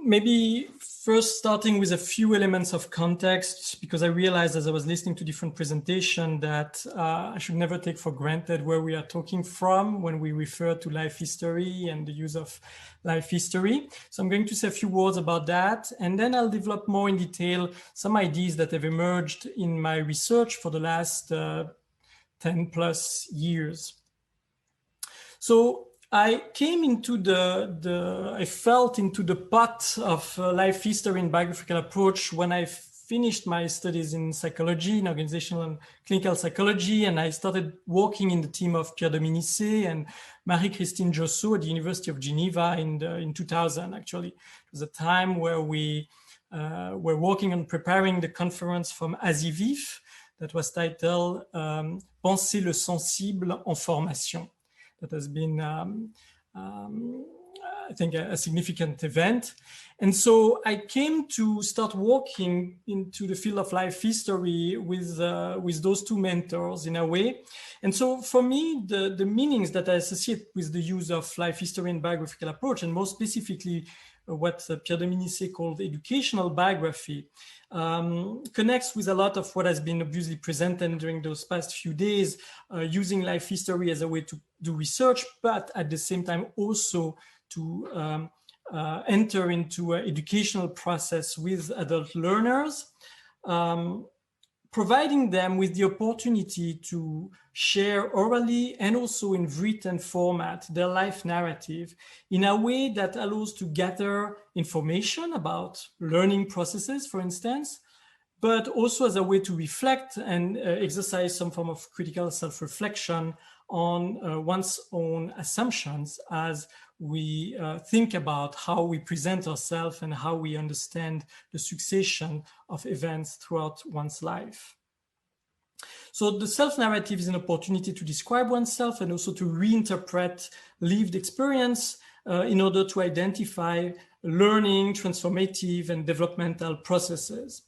Speaker 3: maybe first starting with a few elements of context, because I realized as I was listening to different presentations that I should never take for granted where we are talking from when we refer to life history and the use of life history. So I'm going to say a few words about that, and then I'll develop more in detail some ideas that have emerged in my research for the last 10 plus years. So I came into I felt into the pot of life history and biographical approach when I finished my studies in psychology, in organizational and clinical psychology, and I started working in the team of Pierre Dominici and Marie-Christine Josso at the University of Geneva in 2000, actually. It was a time where we were working on preparing the conference from Asivif that was titled Penser le sensible en formation. That has been, I think, a significant event. And so I came to start working into the field of life history with those two mentors in a way. And so for me, the meanings that I associate with the use of life history and biographical approach, and more specifically, what Pierre Dominici called educational biography, connects with a lot of what has been obviously presented during those past few days, using life history as a way to do research, but at the same time also to enter into an educational process with adult learners, providing them with the opportunity to share orally and also in written format their life narrative in a way that allows to gather information about learning processes, for instance, but also as a way to reflect and exercise some form of critical self-reflection on one's own assumptions as we think about how we present ourselves and how we understand the succession of events throughout one's life. So the self-narrative is an opportunity to describe oneself and also to reinterpret lived experience in order to identify learning, transformative, and developmental processes.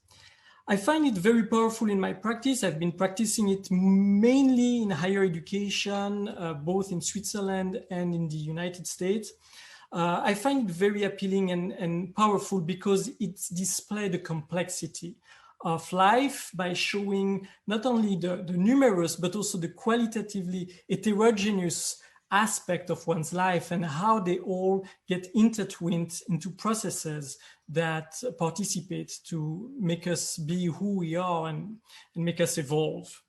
Speaker 3: I find it very powerful in my practice. I've been practicing it mainly in higher education, both in Switzerland and in the United States. I find it very appealing and powerful because it displays the complexity of life by showing not only the numerous, but also the qualitatively heterogeneous aspect of one's life and how they all get intertwined into processes that participate to make us be who we are and make us evolve.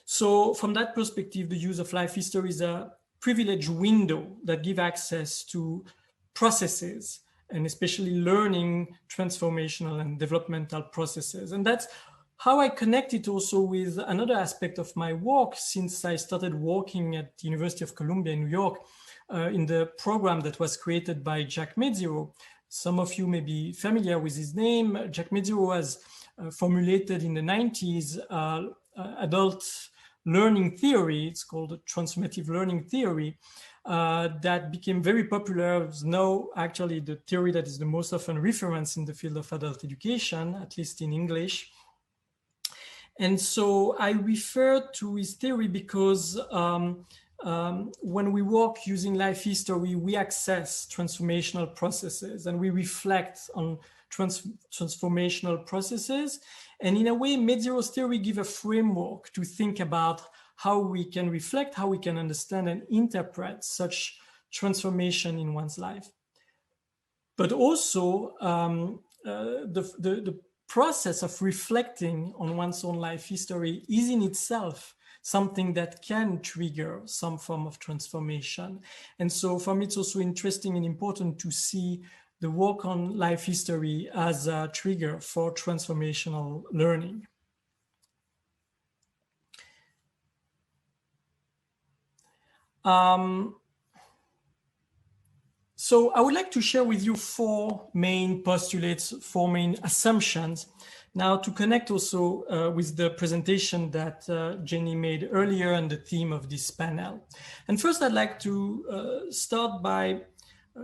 Speaker 3: So from that perspective, the use of life history is a privileged window that gives access to processes and especially learning, transformational and developmental processes. And that's how I connect it also with another aspect of my work since I started working at the University of Columbia in New York in the program that was created by Jacques Mézières. Some of you may be familiar with his name. Jacques Mézières was formulated in the 90s adult learning theory. It's called the transformative learning theory. That became very popular. It's now actually the theory that is the most often referenced in the field of adult education, at least in English. And so I refer to his theory because when we work using life history, we access transformational processes and we reflect on transformational processes. And in a way, Mézières' theory gives a framework to think about how we can reflect, how we can understand and interpret such transformation in one's life. But also the process of reflecting on one's own life history is in itself something that can trigger some form of transformation. And so for me, it's also interesting and important to see the work on life history as a trigger for transformational learning. So I would like to share with you four main postulates, four main assumptions. Now to connect also with the presentation that Jenny made earlier and the theme of this panel. And first I'd like to start by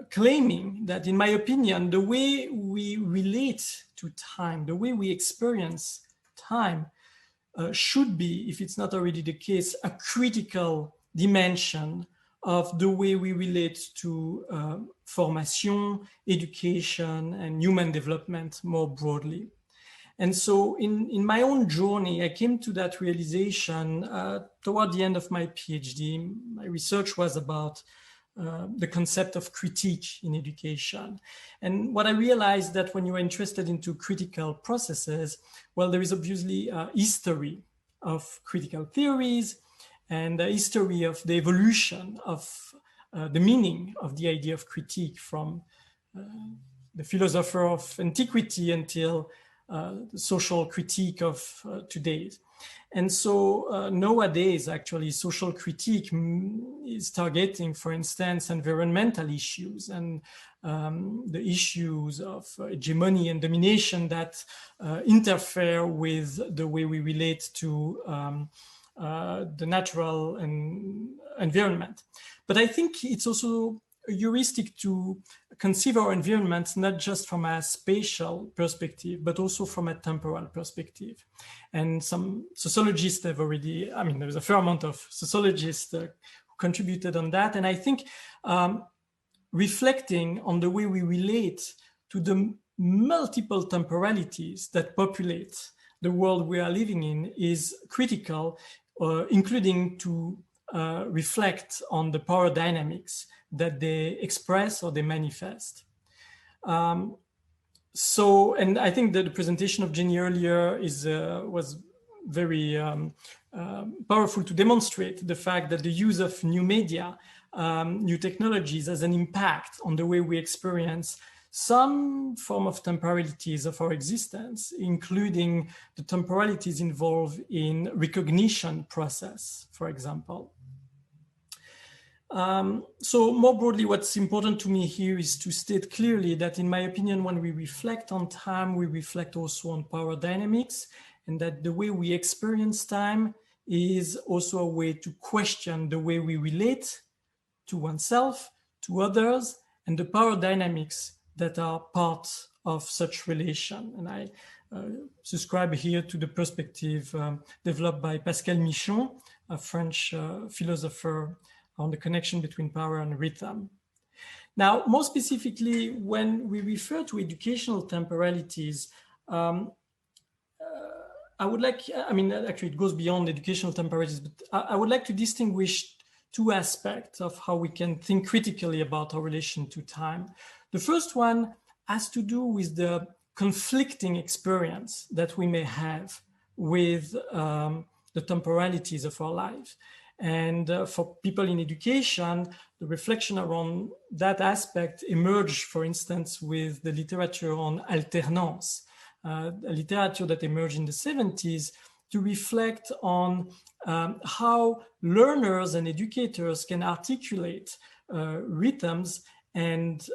Speaker 3: claiming that in my opinion, the way we relate to time, the way we experience time should be, if it's not already the case, a critical dimension of the way we relate to formation, education, and human development more broadly. And so in my own journey, I came to that realization toward the end of my PhD. My research was about the concept of critique in education. And what I realized that when you are interested into critical processes, well, there is obviously a history of critical theories and a history of the evolution of the meaning of the idea of critique from the philosopher of antiquity until the social critique of today. And so nowadays, actually, social critique is targeting, for instance, environmental issues and the issues of hegemony and domination that interfere with the way we relate to the natural environment. But I think it's also a heuristic to conceive our environment not just from a spatial perspective, but also from a temporal perspective. And some sociologists have already, there's a fair amount of sociologists who contributed on that. And I think reflecting on the way we relate to the multiple temporalities that populate the world we are living in is critical, including to reflect on the power dynamics that they express or they manifest. And I think that the presentation of Jenny earlier was very powerful to demonstrate the fact that the use of new media, new technologies has an impact on the way we experience some form of temporalities of our existence, including the temporalities involved in recognition process, for example. So more broadly, what's important to me here is to state clearly that, in my opinion, when we reflect on time, we reflect also on power dynamics, and that the way we experience time is also a way to question the way we relate to oneself, to others, and the power dynamics that are part of such relation. And I subscribe here to the perspective developed by Pascal Michon, a French philosopher, on the connection between power and rhythm. Now, more specifically, when we refer to educational temporalities, I would like, actually it goes beyond educational temporalities, but I would like to distinguish two aspects of how we can think critically about our relation to time. The first one has to do with the conflicting experience that we may have with the temporalities of our lives. And for people in education, the reflection around that aspect emerged, for instance, with the literature on alternance, a literature that emerged in the 70s to reflect on how learners and educators can articulate rhythms and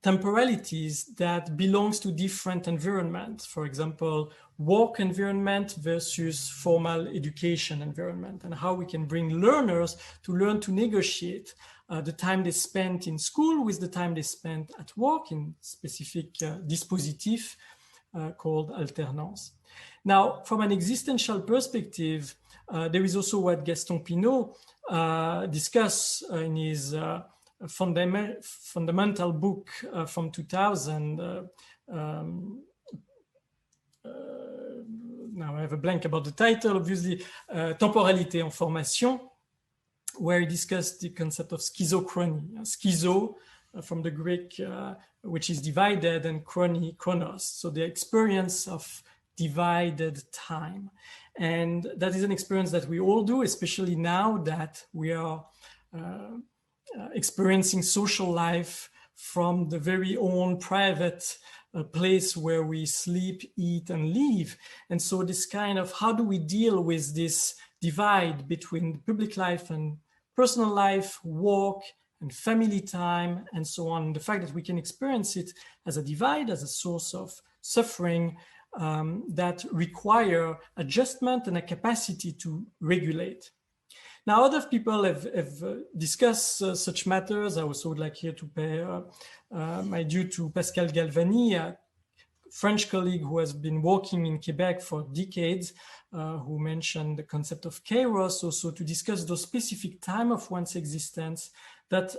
Speaker 3: temporalities that belongs to different environments. For example, work environment versus formal education environment, and how we can bring learners to learn to negotiate the time they spent in school with the time they spent at work in specific dispositif called alternance. Now, from an existential perspective, there is also what Gaston Pinault discussed in his fundamental book from 2000. Now I have a blank about the title, obviously, Temporalité en formation, where he discussed the concept of schizochrony. Schizo, from the Greek, which is divided, and chrony, chronos. So the experience of divided time. And that is an experience that we all do, especially now that we are experiencing social life from the very own private place where we sleep, eat, and live. And so this kind of, how do we deal with this divide between public life and personal life, work, and family time, and so on. The fact that we can experience it as a divide, as a source of suffering that require adjustment and a capacity to regulate. Now, other people have discussed such matters. I also would like here to pay my due to Pascal Galvani, a French colleague who has been working in Quebec for decades, who mentioned the concept of kairos, also to discuss those specific time of one's existence that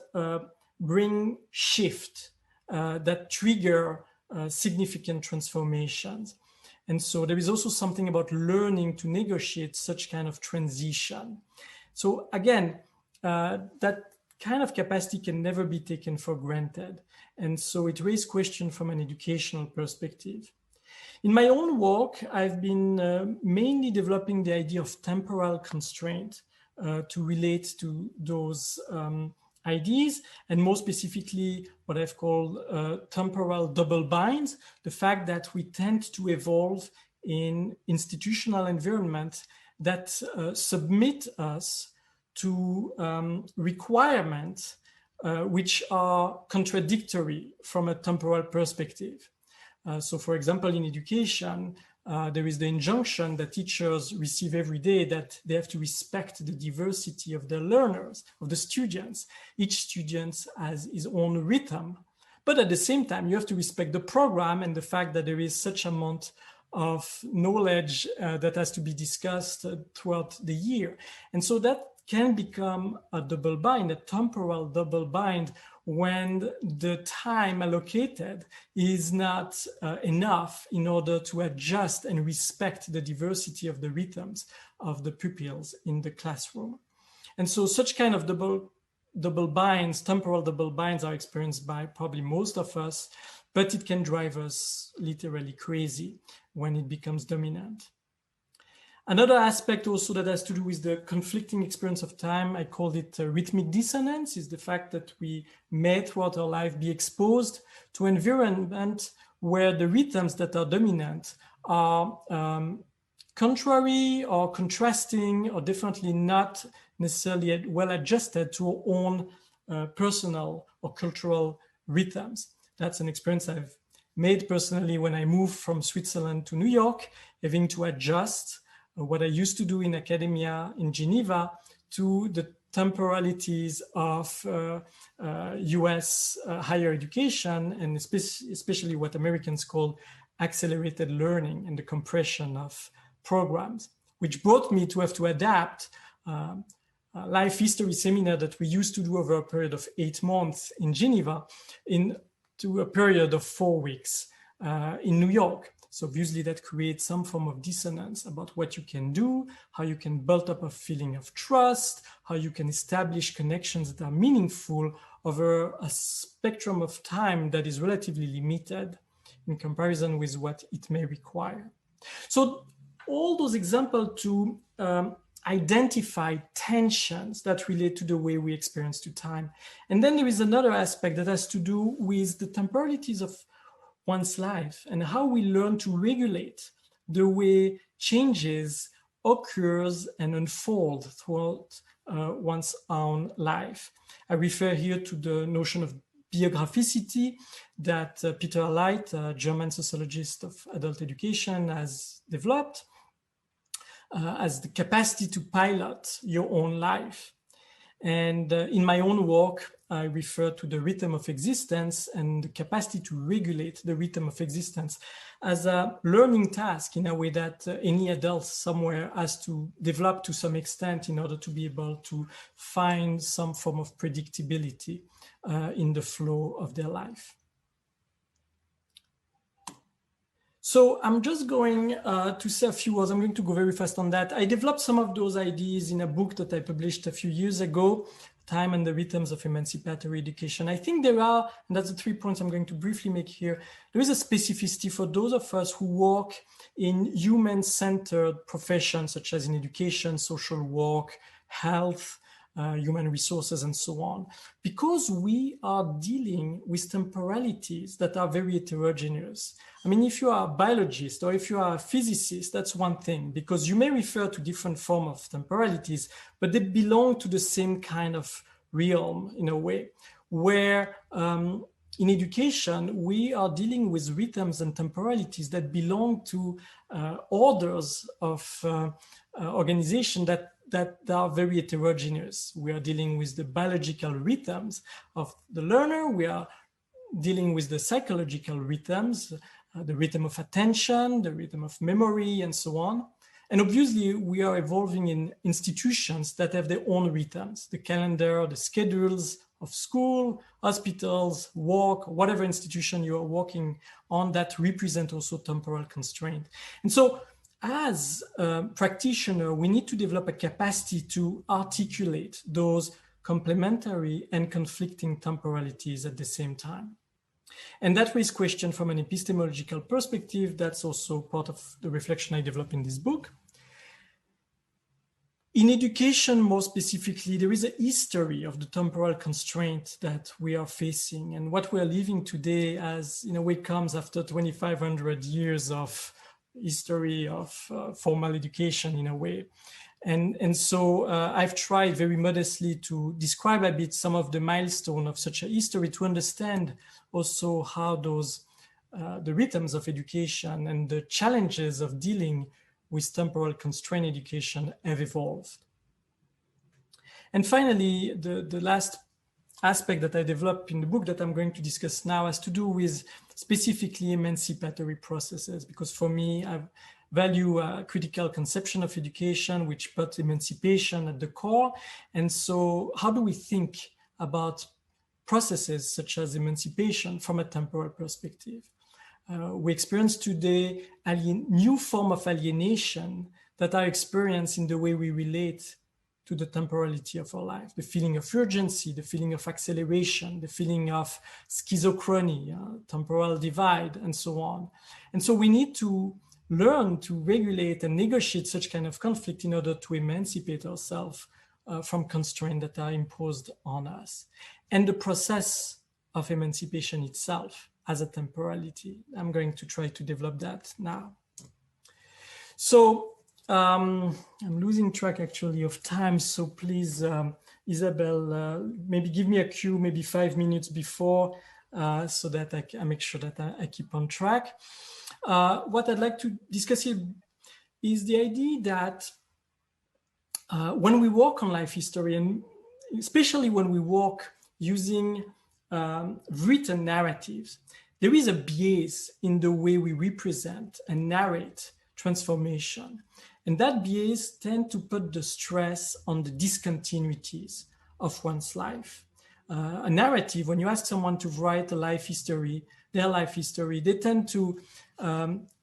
Speaker 3: bring shift, that trigger significant transformations. And so there is also something about learning to negotiate such kind of transition. So again, that kind of capacity can never be taken for granted. And so it raises questions from an educational perspective. In my own work, I've been mainly developing the idea of temporal constraint to relate to those ideas, and more specifically, what I've called temporal double binds, the fact that we tend to evolve in institutional environments that submit us to requirements which are contradictory from a temporal perspective. So for example, in education, there is the injunction that teachers receive every day that they have to respect the diversity of their learners, of the students. Each student has his own rhythm. But at the same time, you have to respect the program and the fact that there is such amount of knowledge that has to be discussed throughout the year. And so that can become a double bind, a temporal double bind, when the time allocated is not enough in order to adjust and respect the diversity of the rhythms of the pupils in the classroom. And so such kind of double binds, temporal double binds, are experienced by probably most of us, but it can drive us literally crazy when it becomes dominant. Another aspect also that has to do with the conflicting experience of time, I called it rhythmic dissonance, is the fact that we may throughout our life be exposed to an environment where the rhythms that are dominant are contrary or contrasting, or definitely not necessarily well adjusted to our own personal or cultural rhythms. That's an experience I've made personally when I moved from Switzerland to New York, having to adjust what I used to do in academia in Geneva to the temporalities of US higher education, and especially what Americans call accelerated learning and the compression of programs, which brought me to have to adapt a life history seminar that we used to do over a period of 8 months in Geneva into a period of 4 weeks in New York. So obviously that creates some form of dissonance about what you can do, how you can build up a feeling of trust, how you can establish connections that are meaningful over a spectrum of time that is relatively limited in comparison with what it may require. So all those examples to identify tensions that relate to the way we experience to time. And then there is another aspect that has to do with the temporalities of one's life and how we learn to regulate the way changes occurs and unfold throughout one's own life. I refer here to the notion of biographicity that Peter Light, a German sociologist of adult education, has developed as the capacity to pilot your own life. And in my own work, I refer to the rhythm of existence and the capacity to regulate the rhythm of existence as a learning task in a way that any adult somewhere has to develop to some extent in order to be able to find some form of predictability in the flow of their life. So I'm just going to say a few words. I'm going to go very fast on that. I developed some of those ideas in a book that I published a few years ago, Time and the Rhythms of Emancipatory Education. I think there are, and that's the 3 points I'm going to briefly make here, there is a specificity for those of us who work in human-centered professions, such as in education, social work, health, human resources, and so on, because we are dealing with temporalities that are very heterogeneous. I mean, if you are a biologist or if you are a physicist, that's one thing, because you may refer to different forms of temporalities, but they belong to the same kind of realm in a way, where in education, we are dealing with rhythms and temporalities that belong to orders of organization that are very heterogeneous. We are dealing with the biological rhythms of the learner. We are dealing with the psychological rhythms the rhythm of attention, the rhythm of memory, and so on. And obviously, we are evolving in institutions that have their own rhythms, the calendar, the schedules of school, hospitals, work, whatever institution you are working on that represent also temporal constraint. And so as a practitioner, we need to develop a capacity to articulate those complementary and conflicting temporalities at the same time. And that raises questions from an epistemological perspective. That's also part of the reflection I develop in this book. In education, more specifically, there is a history of the temporal constraint that we are facing. And what we are living today as, in a way, comes after 2,500 years of history of formal education, in a way. And so I've tried very modestly to describe a bit some of the milestones of such a history to understand also how those, the rhythms of education and the challenges of dealing with temporal constraint education have evolved. And finally, the last aspect that I developed in the book that I'm going to discuss now has to do with specifically emancipatory processes, because for me, I value a critical conception of education, which puts emancipation at the core. And so how do we think about processes such as emancipation from a temporal perspective? We experience today a new form of alienation that are experienced in the way we relate to the temporality of our life, the feeling of urgency, the feeling of acceleration, the feeling of schizophrenia, temporal divide, and so on. And so we need to learn to regulate and negotiate such kind of conflict in order to emancipate ourselves from constraints that are imposed on us. And the process of emancipation itself as a temporality. I'm going to try to develop that now. So I'm losing track actually of time. So please, Isabel, maybe give me a cue, maybe 5 minutes before, so that I make sure that I keep on track. What I'd like to discuss here is the idea that when we work on life history, and especially when we work using written narratives, there is a bias in the way we represent and narrate transformation. And that bias tends to put the stress on the discontinuities of one's life. A narrative, when you ask someone to write a life history, their life history, they tend to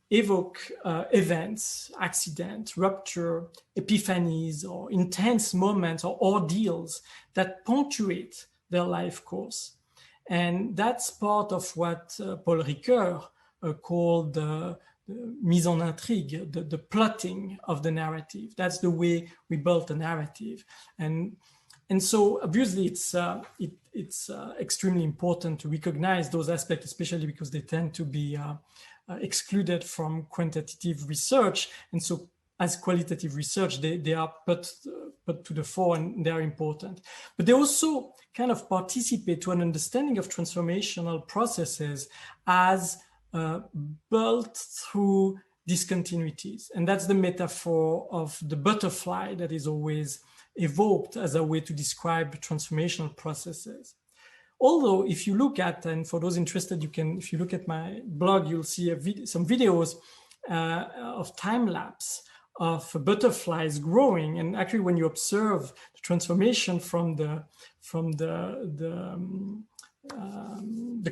Speaker 3: evoke events, accident, rupture, epiphanies, or intense moments or ordeals that punctuate their life course. And that's part of what Paul Ricoeur called the mise en intrigue, the plotting of the narrative. That's the way we built a narrative. And so obviously it's extremely important to recognize those aspects, especially because they tend to be excluded from quantitative research. And so as qualitative research, they are put to the fore and they are important. But they also kind of participate to an understanding of transformational processes as built through discontinuities. And that's the metaphor of the butterfly that is always evoked as a way to describe transformational processes. Although if you look at, and for those interested, you can, if you look at my blog, you'll see some videos of time lapse of butterflies growing. And actually when you observe the transformation from the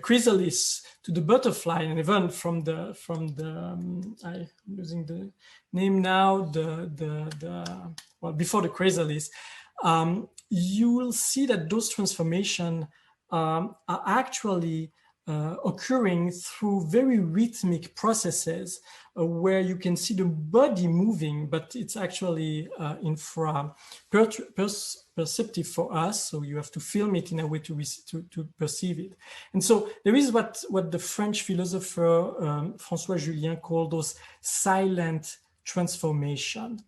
Speaker 3: chrysalis to the butterfly, and even from the I'm losing the name now, well, before the chrysalis, you will see that those transformations are actually occurring through very rhythmic processes where you can see the body moving, but it's actually perceptive for us. So you have to film it in a way to perceive it. And so there is what the French philosopher François Julien called those silent transformations.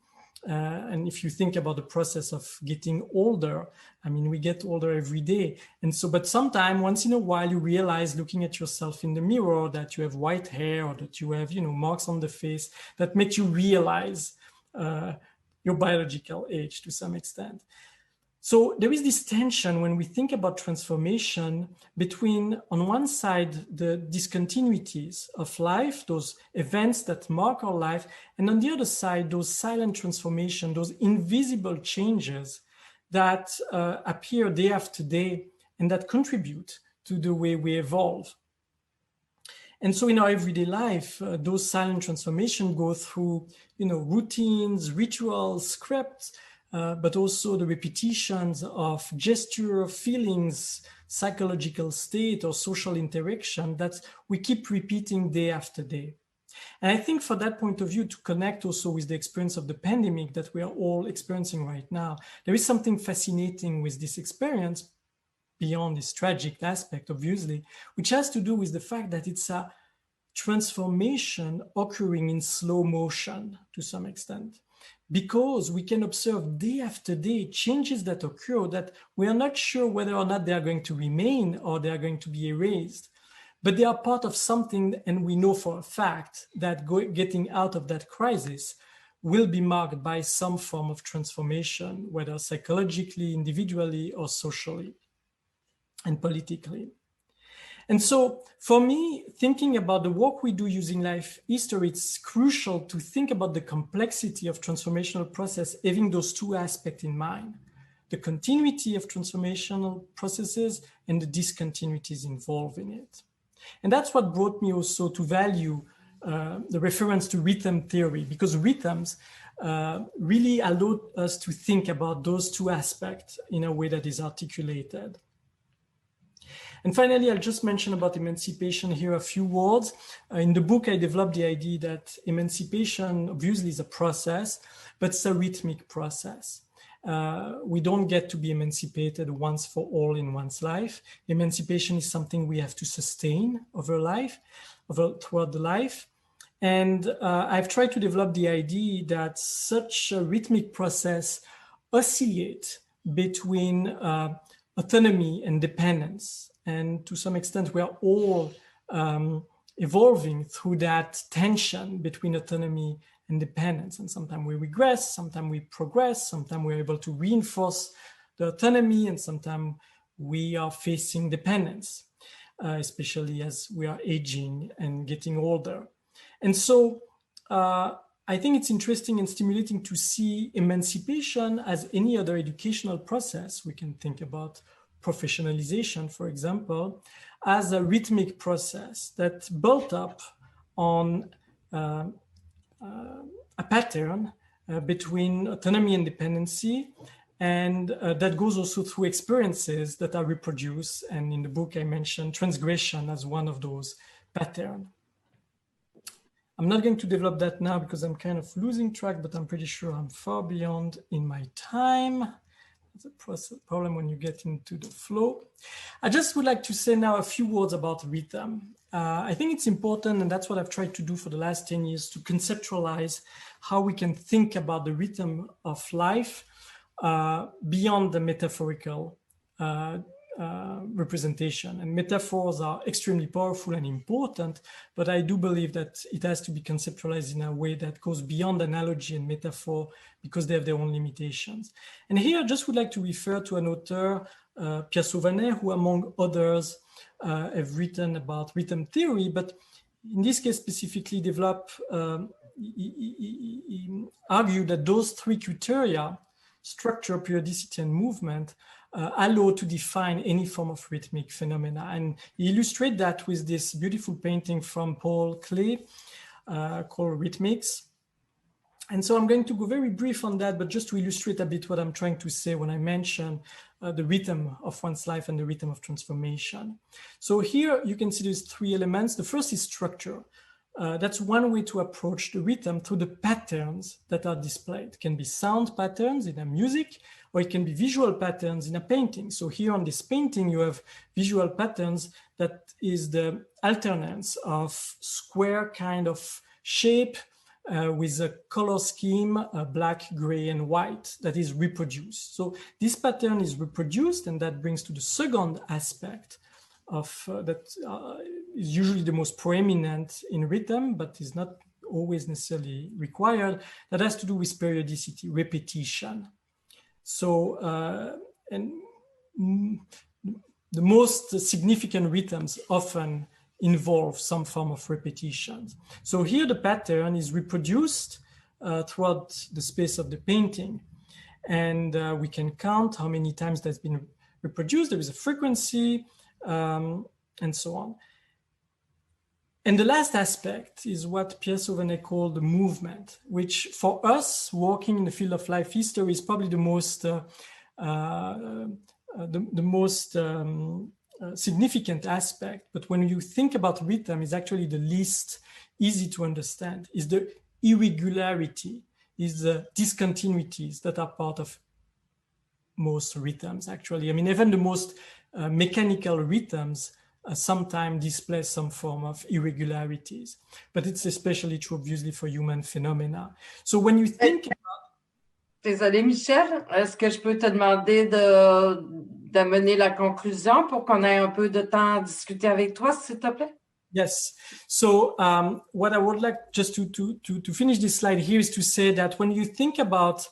Speaker 3: And if you think about the process of getting older, I mean, we get older every day. And so, but sometimes once in a while, you realize looking at yourself in the mirror that you have white hair or that you have, marks on the face that make you realize your biological age to some extent. So there is this tension when we think about transformation between, on one side, the discontinuities of life, those events that mark our life, and on the other side, those silent transformations, those invisible changes that appear day after day and that contribute to the way we evolve. And so in our everyday life, those silent transformations go through, routines, rituals, scripts, but also the repetitions of gesture, feelings, psychological state, or social interaction that we keep repeating day after day. And I think for that point of view, to connect also with the experience of the pandemic that we are all experiencing right now, there is something fascinating with this experience beyond this tragic aspect, obviously, which has to do with the fact that it's a transformation occurring in slow motion to some extent, because we can observe day after day changes that occur that we are not sure whether or not they are going to remain or they are going to be erased, but they are part of something, and we know for a fact that getting out of that crisis will be marked by some form of transformation, whether psychologically, individually, or socially and politically. And so for me, thinking about the work we do using life history, it's crucial to think about the complexity of transformational process, having those two aspects in mind, the continuity of transformational processes and the discontinuities involved in it. And that's what brought me also to value the reference to rhythm theory, because rhythms really allowed us to think about those two aspects in a way that is articulated. And finally, I'll just mention about emancipation here a few words. In the book, I developed the idea that emancipation obviously is a process, but it's a rhythmic process. We don't get to be emancipated once for all in one's life. Emancipation is something we have to sustain throughout the life. And I've tried to develop the idea that such a rhythmic process oscillates between autonomy and dependence. And to some extent, we are all evolving through that tension between autonomy and dependence. And sometimes we regress, sometimes we progress, sometimes we're able to reinforce the autonomy, and sometimes we are facing dependence, especially as we are aging and getting older. And so I think it's interesting and stimulating to see emancipation as any other educational process. We can think about professionalization, for example, as a rhythmic process that built up on a pattern between autonomy and dependency, and that goes also through experiences that are reproduced. And in the book, I mentioned transgression as one of those patterns. I'm not going to develop that now because I'm kind of losing track, but I'm pretty sure I'm far beyond in my time. It's a problem when you get into the flow. I just would like to say now a few words about rhythm. I think it's important, and that's what I've tried to do for the last 10 years, to conceptualize how we can think about the rhythm of life beyond the metaphorical representation. And metaphors are extremely powerful and important, but I do believe that it has to be conceptualized in a way that goes beyond analogy and metaphor, because they have their own limitations. And here I just would like to refer to an author, Pierre Sauvanet, who among others have written about rhythm theory, but in this case specifically he argued that those three criteria, structure, periodicity, and movement, allow to define any form of rhythmic phenomena. And he illustrates that with this beautiful painting from Paul Klee called Rhythmics. And so I'm going to go very brief on that, but just to illustrate a bit what I'm trying to say when I mention the rhythm of one's life and the rhythm of transformation. So here you can see there's three elements. The first is structure. That's one way to approach the rhythm, through the patterns that are displayed. It can be sound patterns in a music, or it can be visual patterns in a painting. So here on this painting, you have visual patterns that is the alternance of square kind of shape with a color scheme, black, gray, and white, that is reproduced. So this pattern is reproduced, and that brings to the second aspect of that is usually the most proeminent in rhythm, but is not always necessarily required. That has to do with periodicity, repetition. So the most significant rhythms often involve some form of repetition. So here the pattern is reproduced throughout the space of the painting. And we can count how many times that's been reproduced. There is a frequency and so on. And the last aspect is what Pierre Sauvanet called the movement, which for us working in the field of life history is probably the most significant aspect. But when you think about rhythm, it's actually the least easy to understand, is the irregularity, is the discontinuities that are part of most rhythms, actually. I mean, even the most mechanical rhythms sometimes display some form of irregularities, but it's especially true, obviously, for human phenomena. So when you think
Speaker 1: Désolé, Michel, est-ce que je peux te demander d'amener la conclusion pour qu'on ait un peu de temps à discuter avec toi, s'il te plaît?
Speaker 3: Yes. So what I would like just to finish this slide here is to say that when you think about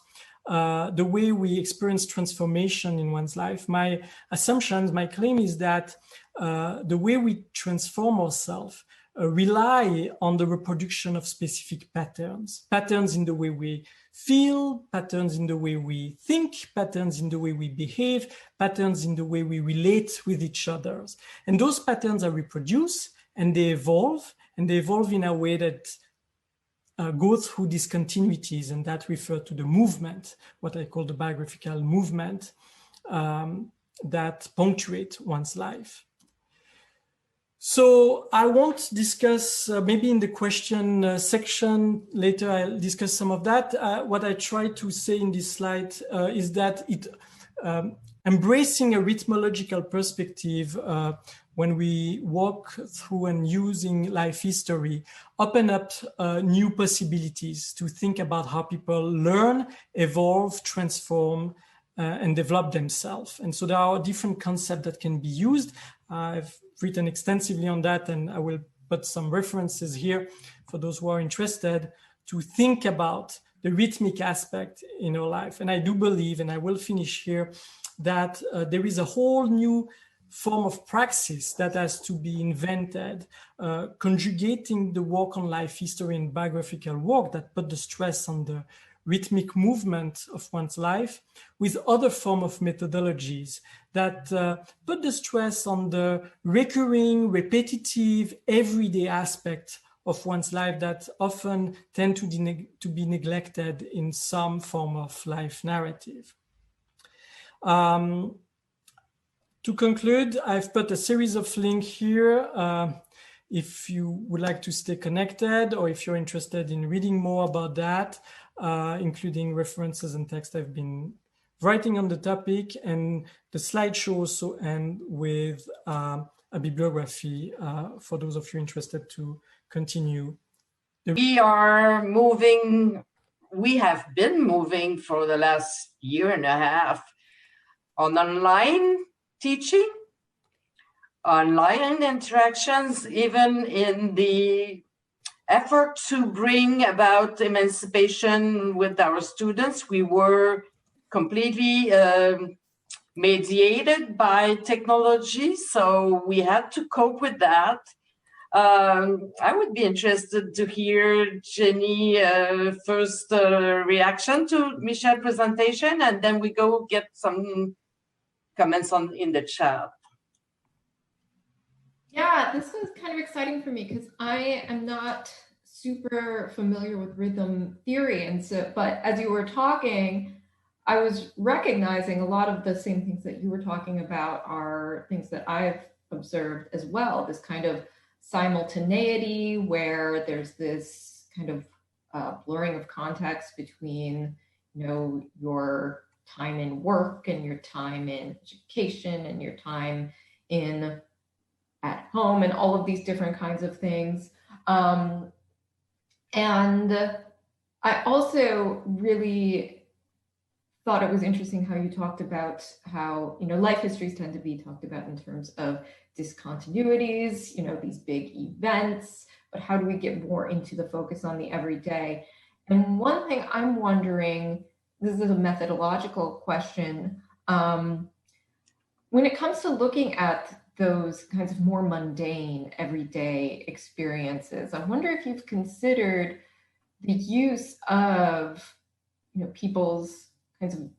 Speaker 3: the way we experience transformation in one's life, my assumptions, my claim is that the way we transform ourselves rely on the reproduction of specific patterns in the way we feel, patterns in the way we think, patterns in the way we behave, patterns in the way we relate with each other. And those patterns are reproduced and they evolve in a way that go through discontinuities, and that refer to the movement, what I call the biographical movement, that punctuate one's life. So I won't discuss, maybe in the question section later, I'll discuss some of that. What I try to say in this slide is that embracing a rhythmological perspective when we walk through and using life history, open up new possibilities to think about how people learn, evolve, transform, and develop themselves. And so there are different concepts that can be used. I've written extensively on that, and I will put some references here for those who are interested to think about the rhythmic aspect in our life. And I do believe, and I will finish here, that there is a whole new form of praxis that has to be invented, conjugating the work on life history and biographical work that put the stress on the rhythmic movement of one's life with other form of methodologies that put the stress on the recurring, repetitive, everyday aspect of one's life that often tend to be neglected in some form of life narrative. To conclude, I've put a series of links here. If you would like to stay connected or if you're interested in reading more about that, including references and text I've been writing on the topic, and the slideshow also end with a bibliography for those of you interested to continue.
Speaker 1: We have been moving for the last year and a half on online teaching, online interactions, even in the effort to bring about emancipation with our students. We were completely mediated by technology, so we had to cope with that. I would be interested to hear Jenny first reaction to Michel's presentation, and then we go get some comments in the chat.
Speaker 2: Yeah, this was kind of exciting for me because I am not super familiar with rhythm theory, and so, but as you were talking, I was recognizing a lot of the same things that you were talking about are things that I've observed as well. This kind of simultaneity where there's this kind of blurring of context between, you know, your time in work and your time in education and your time in at home and all of these different kinds of things. And I also really thought it was interesting how you talked about how, you know, life histories tend to be talked about in terms of discontinuities, you know, these big events, but how do we get more into the focus on the everyday? And one thing I'm wondering, this is a methodological question, When it comes to looking at those kinds of more mundane, everyday experiences, I wonder if you've considered the use of, people's kinds of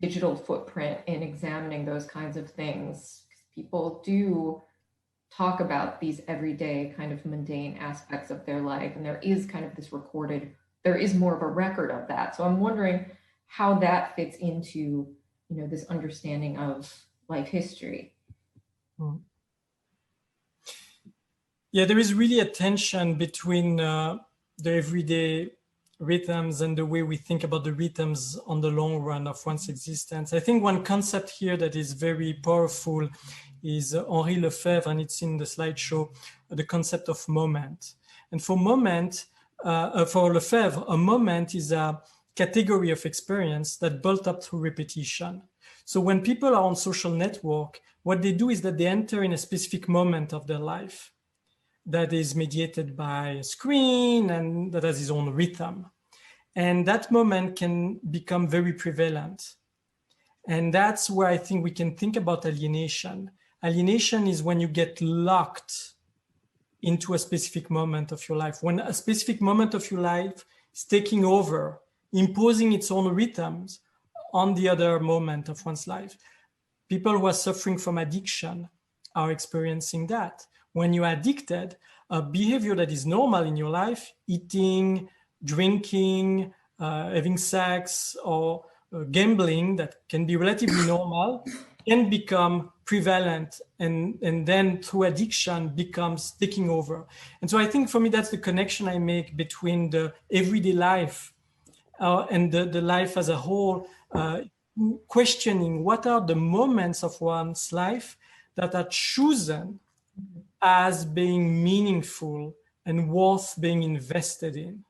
Speaker 2: digital footprint in examining those kinds of things. People do talk about these everyday kind of mundane aspects of their life, and there is kind of this there is more of a record of that. So I'm wondering how that fits into, this understanding of life history.
Speaker 3: Yeah, there is really a tension between the everyday rhythms and the way we think about the rhythms on the long run of one's existence. I think one concept here that is very powerful is Henri Lefebvre, and it's in the slideshow, the concept of moment. And for Lefebvre, a moment is a category of experience that built up through repetition. So when people are on social network, what they do is that they enter in a specific moment of their life that is mediated by a screen and that has its own rhythm. And that moment can become very prevalent. And that's where I think we can think about alienation. Alienation is when you get locked into a specific moment of your life, when a specific moment of your life is taking over, imposing its own rhythms on the other moment of one's life. People who are suffering from addiction are experiencing that. When you are addicted, a behavior that is normal in your life, eating, drinking, having sex, or gambling, that can be relatively normal, can become prevalent, and then through addiction becomes taking over. And so I think for me, that's the connection I make between the everyday life and the life as a whole, questioning what are the moments of one's life that are chosen as being meaningful and worth being invested in.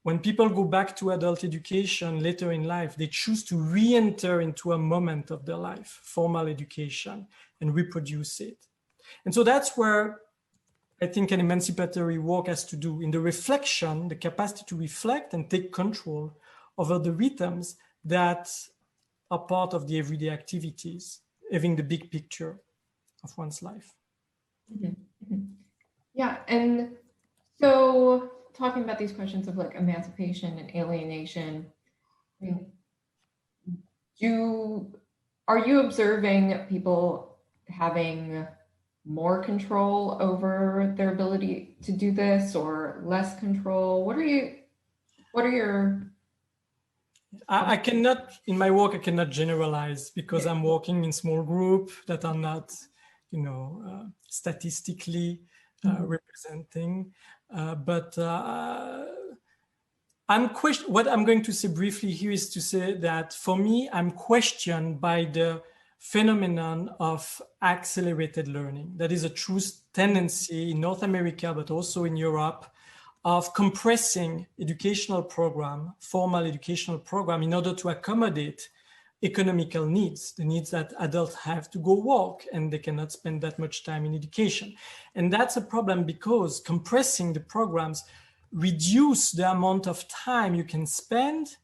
Speaker 3: When people go back to adult education later in life, they choose to re-enter into a moment of their life, formal education, and reproduce it. And so that's where I think an emancipatory work has to do, in the reflection, the capacity to reflect and take control over the rhythms that are part of the everyday activities, having the big picture of one's life.
Speaker 2: Yeah, and so talking about these questions of like emancipation and alienation, are you observing people having more control over their ability to do this or less control? What are your...
Speaker 3: I cannot, in my work, I cannot generalize because I'm working in small group that are not, statistically representing. But what I'm going to say briefly here is to say that for me, I'm questioned by the phenomenon of accelerated learning. That is a true tendency in North America, but also in Europe, of compressing educational program, formal educational program, in order to accommodate economical needs, the needs that adults have to go work and they cannot spend that much time in education. And that's a problem because compressing the programs reduce the amount of time you can spend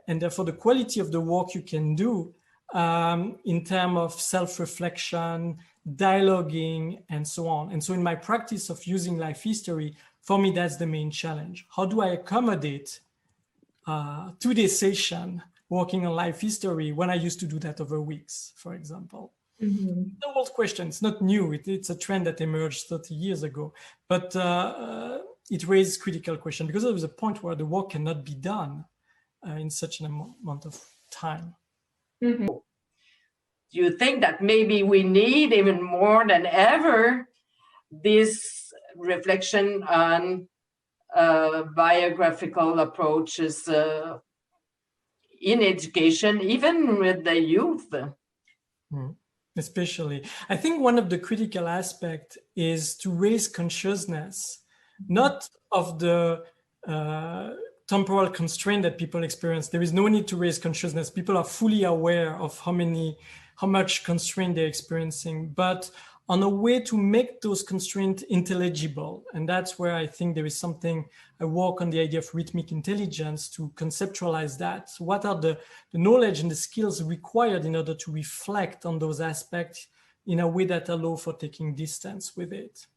Speaker 3: and therefore the quality of the work you can do in terms of self-reflection, dialoguing, and so on. And so in my practice of using life history, for me, that's the main challenge. How do I accommodate 2-day session working on life history when I used to do that over weeks, for example?
Speaker 2: Mm-hmm.
Speaker 3: The old question, it's not new. It's a trend that emerged 30 years ago, but it raised critical question because there was a point where the work cannot be done in such an amount of time.
Speaker 2: Mm-hmm.
Speaker 1: Do you think that maybe we need even more than ever this reflection on biographical approaches in education, even with the youth?
Speaker 3: Especially. I think one of the critical aspects is to raise consciousness, not of the temporal constraint that people experience. There is no need to raise consciousness. People are fully aware of how much constraint they're experiencing, but on a way to make those constraints intelligible. And that's where I think there is something, I work on the idea of rhythmic intelligence to conceptualize that. So what are the knowledge and the skills required in order to reflect on those aspects in a way that allow for taking distance with it.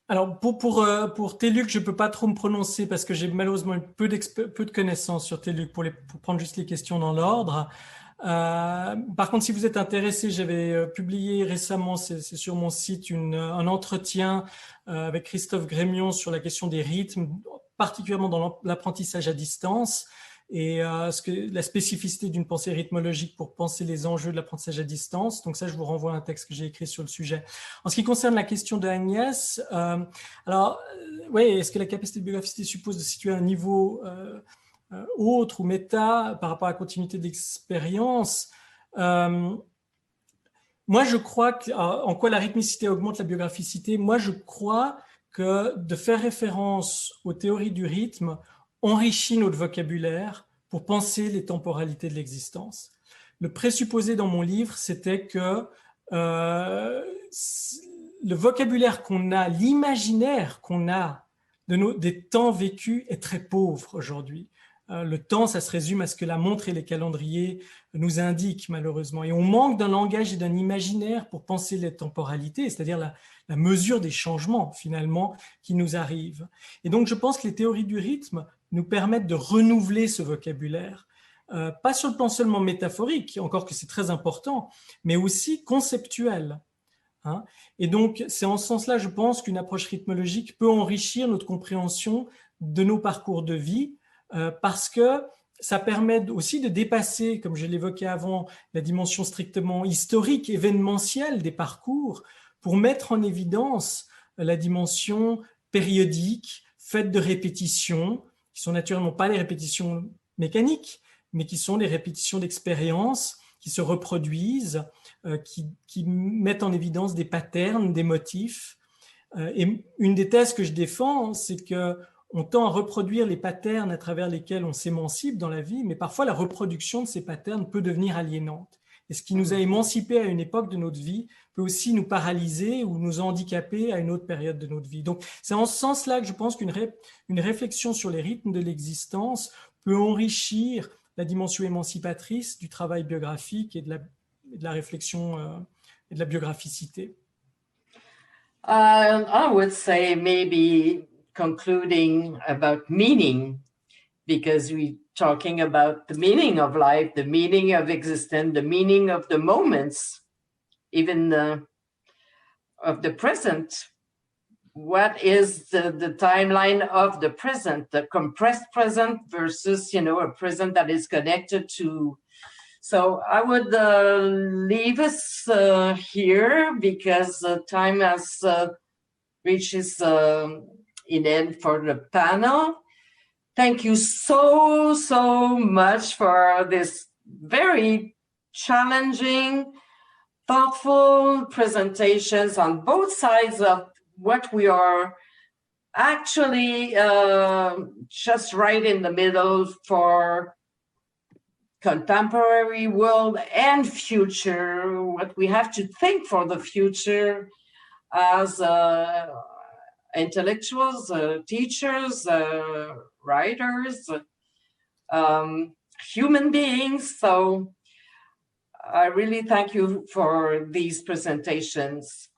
Speaker 3: Alors, pour TELUC, je ne peux pas trop me prononcer parce que j'ai malheureusement peu de connaissances sur TELUC pour prendre juste les questions dans l'ordre. Par contre, si vous êtes intéressé, j'avais publié récemment, c'est sur mon site, un entretien avec Christophe Grémion sur la question des rythmes, particulièrement dans l'apprentissage à distance. Et la spécificité d'une pensée rythmologique pour penser les enjeux de l'apprentissage à distance. Donc ça, je vous renvoie à un texte que j'ai écrit sur le sujet. En ce qui concerne la question de Agnès, oui, est-ce que la capacité de biographicité suppose de situer un niveau autre ou méta par rapport à la continuité d'expérience? Moi, je crois en quoi la rythmicité augmente la biographicité. Moi, je crois que de faire référence aux théories du rythme enrichit notre vocabulaire pour penser les temporalités de l'existence. Le présupposé dans mon livre, c'était que le vocabulaire qu'on a, l'imaginaire qu'on a des temps vécus est très pauvre aujourd'hui. Le temps, ça se résume à ce que la montre et les calendriers nous indiquent malheureusement. Et on manque d'un langage et d'un imaginaire pour penser les temporalités, c'est-à-dire la mesure des changements finalement qui nous arrivent. Et donc je pense que les théories du rythme nous permettent de renouveler ce vocabulaire, pas sur le plan seulement métaphorique, encore que c'est très important, mais aussi conceptuel. Hein. Et donc, c'est en ce sens-là, je pense, qu'une approche rythmologique peut enrichir notre compréhension de nos parcours de vie, parce que ça permet aussi de dépasser, comme je l'évoquais avant, la dimension strictement historique, événementielle des parcours, pour mettre en évidence la dimension périodique, faite de répétitions, qui sont naturellement pas les répétitions mécaniques, mais qui sont des répétitions d'expériences qui se reproduisent, qui mettent en évidence des patterns, des motifs. Et une des thèses que je défends, c'est qu'on tend à reproduire les patterns à travers lesquels on s'émancipe dans la vie, mais parfois la reproduction de ces patterns peut devenir aliénante. Et ce qui nous a émancipés à une époque de notre vie peut aussi nous paralyser ou nous handicaper à une autre période de notre vie. Donc, c'est en ce sens-là que je pense qu'une réflexion sur les rythmes de l'existence peut enrichir la dimension émancipatrice du travail biographique et de la réflexion et de la biographicité.
Speaker 1: I would say maybe concluding about meaning, because we're talking about the meaning of life, the meaning of existence, the meaning of the moments, even of the present. What is the timeline of the present, the compressed present versus, a present that is connected to. So I would leave us here because time has reaches an end for the panel. Thank you so much for this very challenging, thoughtful presentations on both sides of what we are actually just right in the middle for contemporary world and future, what we have to think for the future as intellectuals, teachers, writers, human beings. So I really thank you for these presentations.